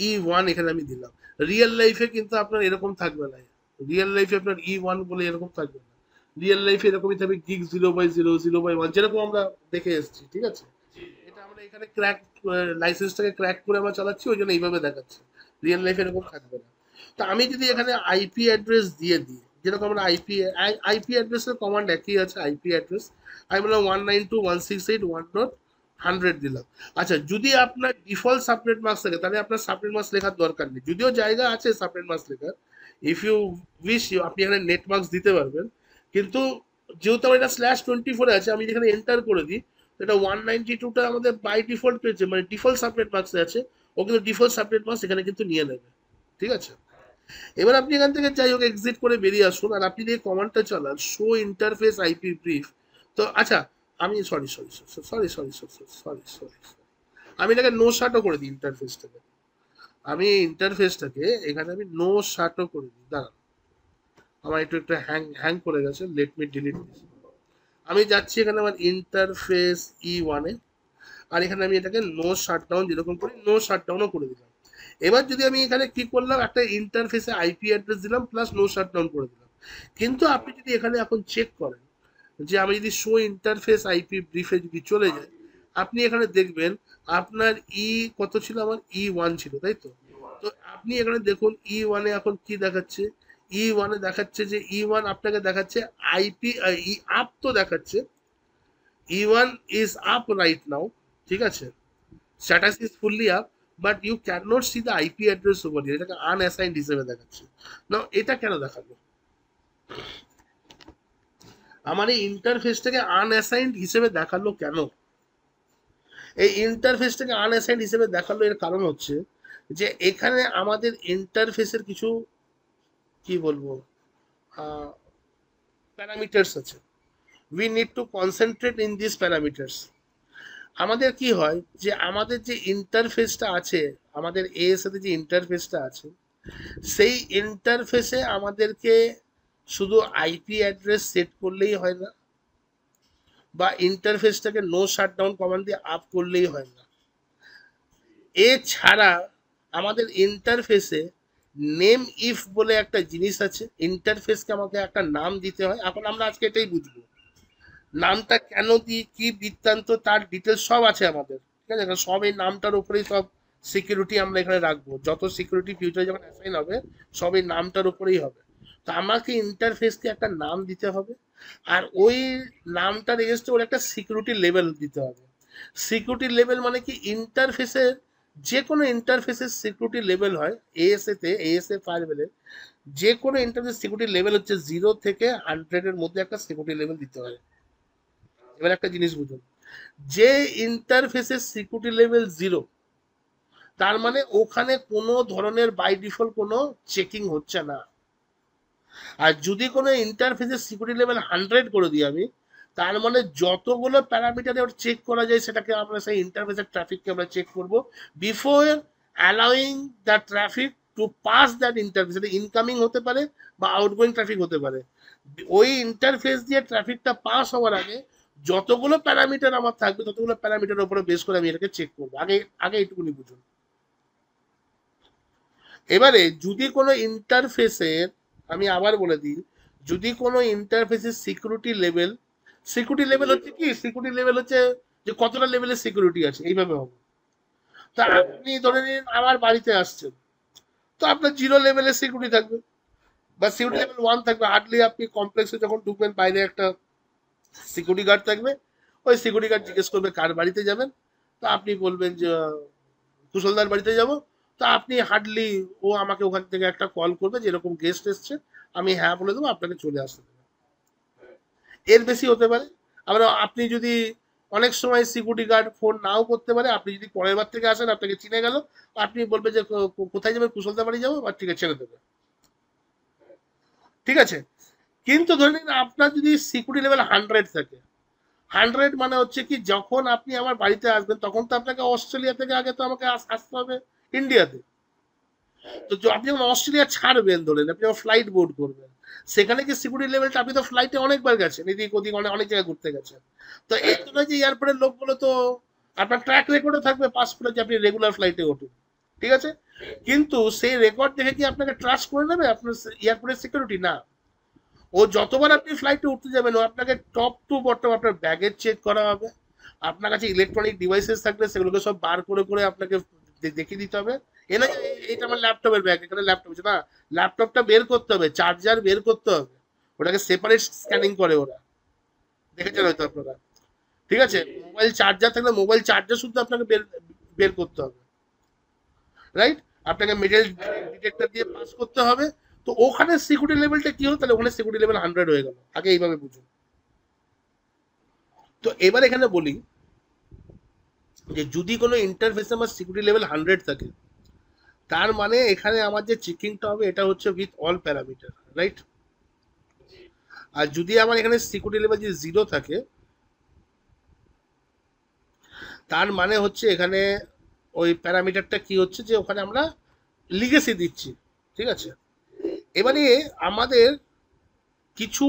Speaker 1: E1 এখানে আমি দিলাম। রিয়েল লাইফে কিন্তু আপনার এরকম থাকবে না, রিয়েল লাইফে আপনার E1 বলে এরকম থাকবে না, রিয়েল লাইফে এরকমই থাকবে গিগ 0/0 0/1, যেরকম আমরা দেখে এসেছি, ঠিক আছে। এটা আমরা এখানে ক্র্যাক লাইসেন্সটাকে ক্র্যাক করে আমরা চালাচ্ছি, ওই জন্য এইভাবে দেখাচ্ছে, রিয়েল লাইফে এরকম থাকবে না। তো আমি যদি এখানে IP অ্যাড্রেস দিয়ে দিই, যেরকম আমরা IP অ্যাড্রেসের কমান্ড একই আছে, IP অ্যাড্রেস আমি বললাম 192.168.1.100 দিলাম। আচ্ছা, যদি আপনার ডিফল্ট সাবনেট মাস্ক থাকে, তাহলে আপনার সাবনেট মাস্ক লেখার দরকার নেই, যদিও জায়গা আছে সাবনেট মাস্ক লেখার, ইফ ইউ উইশ আপনি এখানে নেট মাস্ক দিতে পারবেন, কিন্তু যেহেতু আমার এটা /24 আছে, আমি যেখানে এন্টার করে দিই, এটা 192টা আমাদের বাই ডিফল্ট পেয়েছে, মানে ডিফল্ট সাবনেট মাস্ক আছে, ও কিন্তু ডিফল্ট সাবনেট মাস্ক এখানে কিন্তু নিয়ে নেবে, ঠিক আছে। এবার আপনি এখান থেকে যাই হোক এক্সিট করে বেরিয়ে আসুন, আর আপনি যে কমান্ডটা চালান, শো ইন্টারফেস IP ব্রিফ। তো আচ্ছা, আমি sorry sorry sorry sorry sorry sorry sorry আমি এটাকে নো শাটও করে দিই ইন্টারফেসটাকে, আমি ইন্টারফেসটাকে এখানে আমি নো শাটও করে দিই, দাঁড়ান, আমার একটু একটু হ্যাং হ্যাং করে গেছে, লেট মি ডিলিট দিস। আমি যাচ্ছি এখানে আমার ইন্টারফেস E1 এ, আর এখানে আমি এটাকে নো শাটডাউন যেরকম করি, নো শাটডাউনও করে দিলাম। এবার যদি আমি এখানে কি করলাম, একটা ইন্টারফেসে IP অ্যাড্রেস দিলাম প্লাস নো শাটডাউন করে দিলাম, কিন্তু আপনি যদি এখানে এখন চেক করেন, যে আমি যদি শো ইন্টারফেস IP ব্রিফে যদি চলে যাই, আপনি এখানে দেখবেন আপনার কত ছিল, আমার E1 ছিল, তাই তো। তো আপনি এখানে দেখুন E1 এ এখন কি দেখাচ্ছে, E1 এ দেখাচ্ছে যে E1 আপনাকে দেখাচ্ছে IP আপ তো দেখাচ্ছে, E1 is up right now, ঠিক আছে, status is fully up, but you can not see the IP address over here, এটাকে আনঅ্যাসাইন্ড হিসেবে দেখাচ্ছে। না, এটা কেন দেখালো, আমার এই ইন্টারফেসটাকে আনঅ্যাসাইন্ড হিসেবে দেখালো কেন, এই ইন্টারফেসটাকে আনঅ্যাসাইন্ড হিসেবে দেখালো এর কারণ হচ্ছে যে এখানে আমাদের ইন্টারফেসের কিছু কি বলবো প্যারামিটার্স আছে, we need to concentrate in this parameters. আমাদের কি হয় যে আমাদের যে ইন্টারফেসটা আছে, আমাদের এর সাথে যে ইন্টারফেসটা আছে, সেই ইন্টারফেসে আমাদেরকে শুধু আইপি অ্যাড্রেস সেট করলেই হয় না, বা ইন্টারফেসটাকে নো শাটডাউন কমান্ড দিয়ে আপ করলেই হয় না। এছাড়া আমাদের ইন্টারফেসে নেম ইফ বলে একটা জিনিস আছে। ইন্টারফেসকে আমাকে একটা নাম দিতে হয়। এখন আমরা আজকে এটাই বুঝবো, নামটা কেন দিই, কি বৃত্তান্ত, তার ডিটেলস সব আছে আমাদের, ঠিক আছে? সব এই নামটার উপরেই সব সিকিউরিটি আমরা এখানে রাখবো। যত সিকিউরিটি ফিউচারে যখন অ্যাসাইন হবে সব এই নামটার উপরেই হবে। তো আমাকে ইন্টারফেসকে একটা নাম দিতে হবে, আর ওই নামটার এগেনস্টে ওর একটা সিকিউরিটি লেভেল দিতে হবে। সিকিউরিটি লেভেল মানে কি, ইন্টারফেসের যে কোনো ইন্টারফেসের সিকিউরিটি লেভেল হয় এএসএ ফায়ারওয়েলের যে কোনো ইন্টারফেস সিকিউরিটি লেভেল হচ্ছে 0 থেকে 100 এর মধ্যে একটা সিকিউরিটি লেভেল দিতে হয়। এবার একটা জিনিস বুঝুন, যে ইন্টারফেসের সিকিউরিটি লেভেল 0, তার মানে ওখানে কোনো ধরনের বাই ডিফল্ট কোনো চেকিং হচ্ছে না। আর যদি কোনো ইন্টারফেসের সিকিউরিটি লেভেল 100 করে দিই আমি, তার মানে যতগুলো প্যারামিটারে ওর চেক করা যায় সেটাকে আমরা সেই ইন্টারফেসের ট্রাফিককে আমরা চেক করব before allowing the traffic two pass that interface. এটা ইনকামিং হতে পারে বা আউটগোয়িং ট্রাফিক হতে পারে। ওই ইন্টারফেস দিয়ে ট্রাফিকটা পাস হওয়ার আগে যতগুলো প্যারামিটার আমার থাকবে ততগুলো প্যারামিটারের উপরে বেস করে আমি এটাকে চেক করবো। আগে আগে এইটুকুনি বুঝুন। এবারে যদি কোনো ইন্টারফেসের, আমি আবার বলে দিই, যদি কোনো ইন্টারফেসের সিকিউরিটি লেভেল হচ্ছে কি, সিকিউরিটি লেভেল হচ্ছে যে কতটা লেভেলের সিকিউরিটি আছে, এইভাবে হবে। তা আপনি ধরে নিন আমার বাড়িতে আসছেন, তো আপনার 0 লেভেলের সিকিউরিটি থাকবে বা সিকিউরিটি লেভেল 1 থাকবে। হার্ডলি আপনি কমপ্লেক্সে যখন ঢুকবেন বাইরে একটা সিকিউরিটি গার্ড থাকবে। ওই সিকিউরিটি গার্ড জিজ্ঞেস করবে কার বাড়িতে যাবেন, তো আপনি বলবেন যে কুশলদার বাড়িতে যাব। তো আপনি হার্ডলি, ও আমাকে ওখান থেকে একটা কল করবে যে এরকম গেস্ট এসছে, আমি হ্যাঁ বলে দেবো, আপনাকে চলে আসতে দেবো। এর বেশি হতে পারে। আবার আপনি যদি, অনেক সময় সিকিউরিটি গার্ড ফোন নাও করতে পারে, আপনি যদি পরের বার থেকে আসেন আপনাকে চিনে গেল, আপনি বলবেন যে কোথায় যাবে, কুশলদার বাড়ি যাবো, আর ঠিক আছে ছেড়ে দেবে, ঠিক আছে? কিন্তু ধরে নিন আপনার যদি সিকিউরিটি লেভেল 100 থাকে, 100 মানে হচ্ছে কি, যখন আপনি আমার বাড়িতে আসবেন তখন তো আপনাকে অস্ট্রেলিয়া থেকে আগে তো আমাকে আসতে হবে ইন্ডিয়াতে। তো আপনি যখন অস্ট্রেলিয়া ছাড়বেন, ধরেন আপনি যখন ফ্লাইট বোর্ড করবেন, সেখানে কি সিকিউরিটি লেভেলটা, আপনি তো ফ্লাইটে অনেকবার গেছেন, এদিক ওদিক অনেক অনেক জায়গায় ঘুরতে গেছেন। তো এই জন্য যে এয়ারপোর্টের লোকগুলো তো আপনার ট্র্যাক রেকর্ডও থাকবে পাসপোর্টে যে আপনি রেগুলার ফ্লাইটে ওঠেন, ঠিক আছে? কিন্তু সেই রেকর্ড দেখে কি আপনাকে ট্রাস্ট করে নেবে আপনার এয়ারপোর্টের সিকিউরিটি? না। ও যতবার আপনি ফ্লাইটে উঠতে যাবেন ও আপনাকে টপ টু বটম আপনার ব্যাগেজ চেক করা হবে। আপনার কাছে ইলেকট্রনিক ডিভাইসেস থাকলে সেগুলোকে সব বার করে করে আপনাকে দেখিয়ে দিতে হবে। এ না যে এইটা আমার ল্যাপটপের ব্যাগ, এখানে ল্যাপটপ আছে না, ল্যাপটপটা বের করতে হবে, চার্জার বের করতে হবে, ওটাকে সেপারেট স্ক্যানিং করে ওরা, দেখেছেন হয়তো আপনারা, ঠিক আছে? মোবাইল চার্জার থাকলে মোবাইল চার্জার শুদ্ধ আপনাকে বের বের করতে হবে, রাইট? আপনাকে মেটাল ডিটেক্টর দিয়ে পাস করতে হবে। তো ওখানে সিকিউরিটি লেভেলটা কি হলো, তাহলে ওখানে সিকিউরিটি লেভেল 100 হয়ে গেল। আগে এইভাবে বুঝুন। তো এবার এখানে বলি যে যদি কোনো ইন্টারফেসে আমার সিকিউরিটি লেভেল 100 থাকে, তার মানে এখানে আমার যে চেকিংটা হবে এটা হচ্ছে উইথ অল প্যারামিটার, রাইট? আর যদি আমার এখানে সিকিউরিটি লেভেল যদি 0 থাকে, তার মানে হচ্ছে এখানে ওই প্যারামিটারটা কি হচ্ছে, যে ওখানে আমরা লিগেসি দিচ্ছি, ঠিক আছে? এবারে আমাদের কিছু,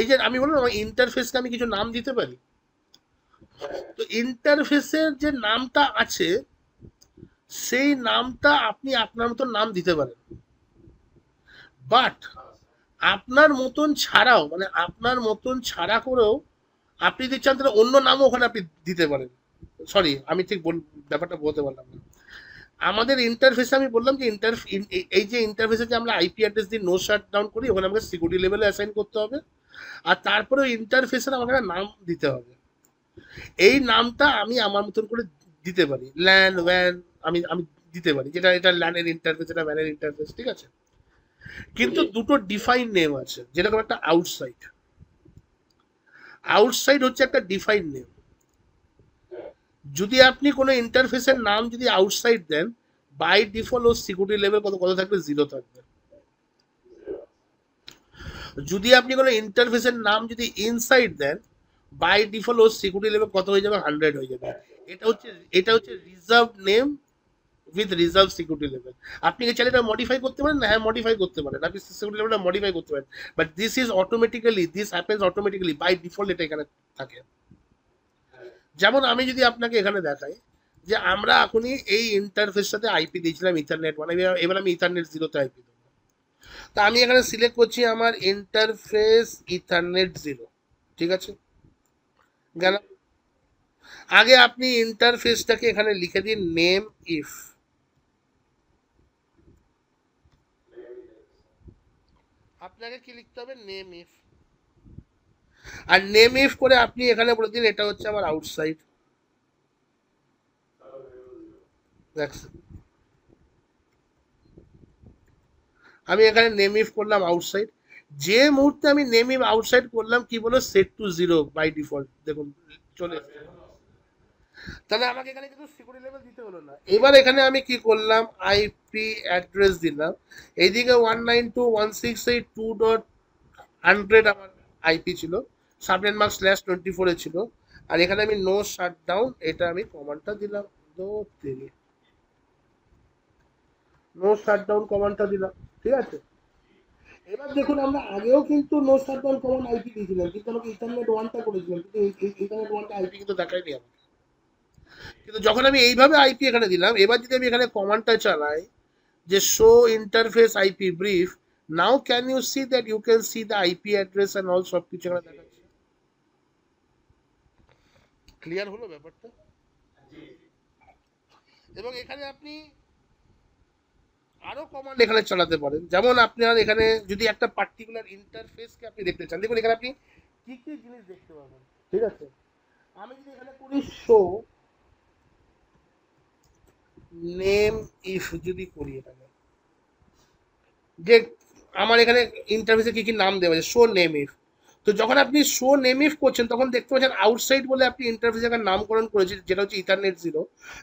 Speaker 1: এই যে আমি বললাম ইন্টারফেসকে আমি কিছু নাম দিতে পারি। তো ইন্টারফেসের যে নামটা আছে সেই নামটা আপনি আপনার মতন নাম দিতে পারেন, বাট আপনার মতন ছাড়াও, মানে আপনার মতন ছাড়া করেও আপনি যদি চান তাহলে অন্য নামও ওখানে আপনি দিতে পারেন। সরি, আমি ঠিক ব্যাপারটা বলতে পারলাম না। আমাদের ইন্টারফেসে আমি বললাম যে এই যে ইন্টারফেসে যে আমরা আইপি অ্যাড্রেস দিয়ে নো শাট ডাউন করি, ওখানে আমাকে সিকিউরিটি লেভেলে অ্যাসাইন করতে হবে। আর তারপরে ওই ইন্টারফেসের আমাকে একটা নাম দিতে হবে। এই নামটা আমি আমার মতন করে দিতে পারি, ল্যান ওয়্যান, আমি আমি দিতে পারি, যেটা এটা ল্যানের ইন্টারফেস, এটা ভ্যানের ইন্টারফেস, ঠিক আছে? কিন্তু দুটো ডিফাইন নেম আছে, যেরকম একটা আউটসাইড। আউটসাইড হচ্ছে একটা ডিফাইন নেম। যদি আপনি কোনো ইন্টারফেসের নাম যদি আউটসাইড দেন, বাই ডিফল্ট ওর সিকিউরিটি লেভেল কত কত থাকবে, 0 থাকবে। যদি আপনি কোনো ইন্টারফেসের নাম যদি ইনসাইড দেন, বাই ডিফল্ট ওর সিকিউরিটি লেভেল কত হয়ে যাবে, 100 হয়ে যাবে। এটা হচ্ছে এটা হচ্ছে reserve name with reserve security level. আপনি কি চাইলে এটা মডিফাই করতে পারেন না, হ্যাঁ মডিফাই করতে পারেন, আপনি সিকিউরিটি লেভেলটা মডিফাই করতে পারেন, but this is automatically, this happens automatically by default, এটা এখানে থাকে। যেমন আমি যদি আপনাকে এখানে দেখাই যে আমরা এখনই এই ইন্টারফেসটাতে আইপি দিয়েছিলাম ইথারনেট মানে, এবার আমি ইথারনেট জিরোতে আইপি দেবো। তা আমি এখানে সিলেক্ট করছি আমার ইন্টারফেস ইথারনেট জিরো, ঠিক আছে, গেল। আগে আপনি ইন্টারফেসটাকে এখানে লিখে দিন নেম ইফ, আপনাকে কি লিখতে হবে, নেম ইফ। আর নেম ইফ করে আপনি এখানে বলে দিন এটা হচ্ছে আমার আউটসাইড, আমি এখানে নেম ইফ করলাম আউটসাইড। যে মুহূর্তে আমি নেম ইফ আউটসাইড করলাম কি বলো, set to zero by default, দেখুন চলে এসেছে। তাহলে আমাকে এখানে কিন্তু সিকিউরিটি লেভেল দিতে হলো না। এবার এখানে আমি কি করলাম, আইপি অ্যাড্রেস দিলাম, এইদিকে 192.168.2.100 আমার আইপি ছিল, সাবনেট মার্ক /24 এ ছিল। আর এখানে আমি নো শাটডাউন, এটা আমি কমান্ডটা দিলাম, নো শাটডাউন কমান্ডটা দিলাম, ঠিক আছে। এবার দেখুন আমরা আগেও কিন্তু নো শাটডাউন কমান্ড আইপি দিয়েছিলাম, কিন্তু আমাকে ইথারনেট ওয়ানটা করেছিলাম, কিন্তু ইথারনেট ওয়ানটা আইপি কিন্তু দেখায়নি আমাকে। কিন্তু যখন আমি এইভাবে আইপি এখানে দিলাম, এবার যদি আমি এখানে কমান্ডটা চালাই যে show interface IP brief, now can you see that you can see the IP address and all, সব কিছু এখানে দেখাচ্ছে। ক্লিয়ার হলো ব্যাপারটা? এবং এখানে আপনি আরো কমান্ড এখানে চালাতে পারেন, যেমন আপনার এখানে যদি একটা পার্টিকুলার ইন্টারফেসকে আপনি দেখতে চান, দেখুন এখানে আপনি কি কি জিনিস দেখতে পাবেন, ঠিক আছে। আমি যদি এখানে করি শো নেম ইফ, যদি করি এখানে যে আমার এখানে ইন্টারফেসে কি কি নাম দেওয়া আছে, শো নেম ইফ। তো যখন আপনি শো নেম ইফ করছেন তখন দেখতে পাচ্ছেন আউটসাইড বলে আপনি ইন্টারফেসে একটা নামকরণ করেছেন, যেটা হচ্ছে ইথারনেট জিরো।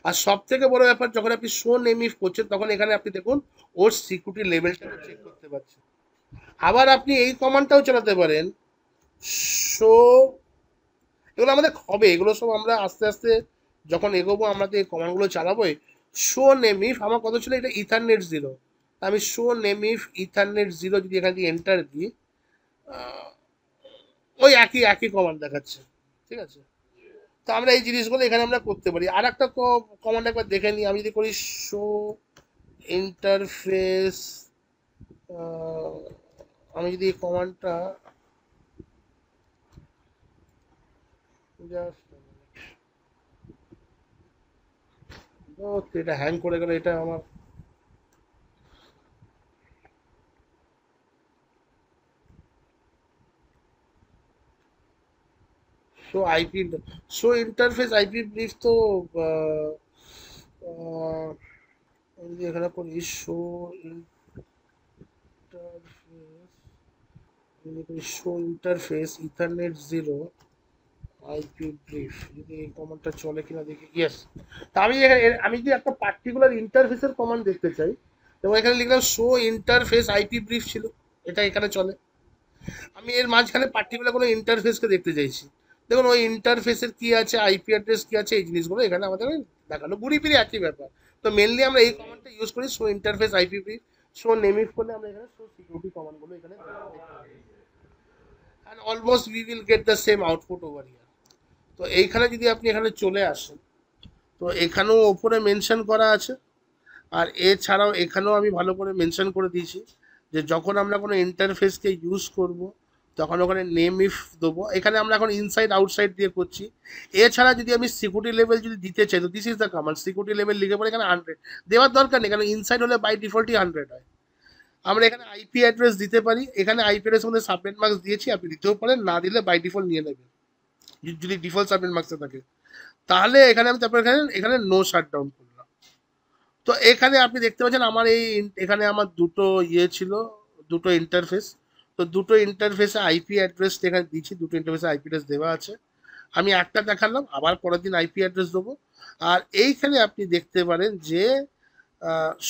Speaker 1: আর সব থেকে বড় ব্যাপার, যখন আপনি শো নেম ইফ করছেন তখন এখানে আপনি দেখুন ওর সিকিউরিটি লেভেলটাকে চেক করতে পারছেন। আবার আপনি এই কমান্ডটাও চালাতে পারেন, শো, এগুলো আমাদের হবে, এগুলো সব আমরা আস্তে আস্তে যখন এগোবো আমরা তো এই কমান্ডগুলো চালাবোই। শো নেম ইফ আমার কত ছিল, এটা ইথারনেট জিরো, আমি show name if ethernet zero যদি এখানে দিয়ে এন্টার দিই, ওই একই একই কমান্ড দেখাচ্ছে, ঠিক আছে। তো আমরা এই জিনিসগুলো এখানে আমরা করতে পারি। আর একটা কমান্ড একবার দেখে নিই, আমি যদি করি শো ইন্টারফেস, আমি যদি এই কমান্ডটা জাস্ট, এটা হ্যাং করে গেল, এটা আমার show IP, show interface IP brief তো আহ, আহ, আমি যদি এখানে করি শো ইন্টারফেস, যদি করি show interface ethernet zero IP brief, যদি এই কমান্ডটা চলে কিনা দেখি, ইয়েস। তা আমি আমি যদি একটা পার্টিকুলার ইন্টারফেসের কমান্ড দেখতে চাই, এবং এখানে লিখলাম শো ইন্টারফেস আইপি ব্রিফ ছিল, এটা এখানে চলে। আমি এর মাঝখানে পার্টিকুলার কোনো ইন্টারফেসকে দেখতে চাইছি, দেখুন ওই ইন্টারফেসের কি আছে, আইপি অ্যাড্রেস কি আছে, এই জিনিসগুলো এখানে আমাদের দেখানো, ঘুরি ফিরে একই ব্যাপার। তো মেনলি আমরা এই কমান্ডটা ইউজ করি, show interface IP brief, show name if করলে আমরা এখানে শো সিকিউরিটি কমান্ডগুলো এখানে and almost we will get the same output over here. তো এইখানে যদি আপনি এখানে চলে আসেন, তো এখানেও ওপরে মেনশন করা আছে। আর এছাড়াও এখানেও আমি ভালো করে মেনশন করে দিয়েছি যে যখন আমরা কোনো ইন্টারফেসকে ইউজ করব তখন ওখানে নেম ইফ দেবো, এখানে আমরা এখন ইনসাইড আউটসাইড দিয়ে করছি। এছাড়া যদি আমি সিকিউরিটি লেভেল যদি দিতে চাই, তো দিস is the command, security level লিখে পরে এখানে 100 দেওয়ার দরকার নেই, কারণ ইনসাইড হলে বাই ডিফল্টই 100 হয়। আমরা এখানে আইপি অ্যাড্রেস দিতে পারি, এখানে আইপি অ্যাড্রেস মধ্যে সাবনেট মার্কস দিয়েছি, আপনি দিতেও পারেন, না দিলে বাই ডিফল্ট নিয়ে নেবেন যদি ডিফল্ট সাবনেট মার্কসে থাকে। তাহলে এখানে আমি তারপর এখানে এখানে নো শাটডাউন করলাম। তো এখানে আপনি দেখতে পাচ্ছেন আমার এই এখানে আমার দুটো ইয়ে ছিল, দুটো ইন্টারফেস। তো দুটো ইন্টারফেসে আইপি অ্যাড্রেস এখানে দিয়েছি, দুটো ইন্টারফেসে আইপি অ্যাড্রেস দেওয়া আছে। আমি একটা দেখালাম, আবার পরের দিন আইপি অ্যাড্রেস দেবো। আর এইখানে আপনি দেখতে পারেন যে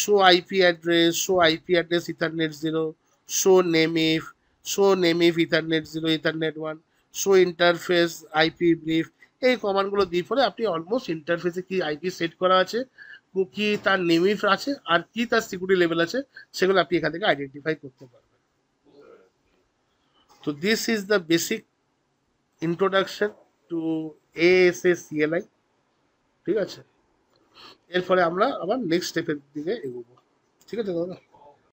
Speaker 1: show IP address, show IP address ethernet zero, show name if, show name if ethernet zero ethernet one, show interface IP brief, এই কমান্ডগুলো দিয়ে পরে আপনি অলমোস্ট ইন্টারফেসে কি আইপি সেট করা আছে কি তার নেমিফ আছে আর কি তার সিকিউরিটি লেভেল আছে, সেগুলো আপনি এখান থেকে আইডেন্টিফাই করতে পারবেন। তো দিস is the basic introduction to ASA CLI। ঠিক আছে, এরপরে আমরা আবার নেক্সট স্টেপের দিকে এগোবো। ঠিক আছে দাদা।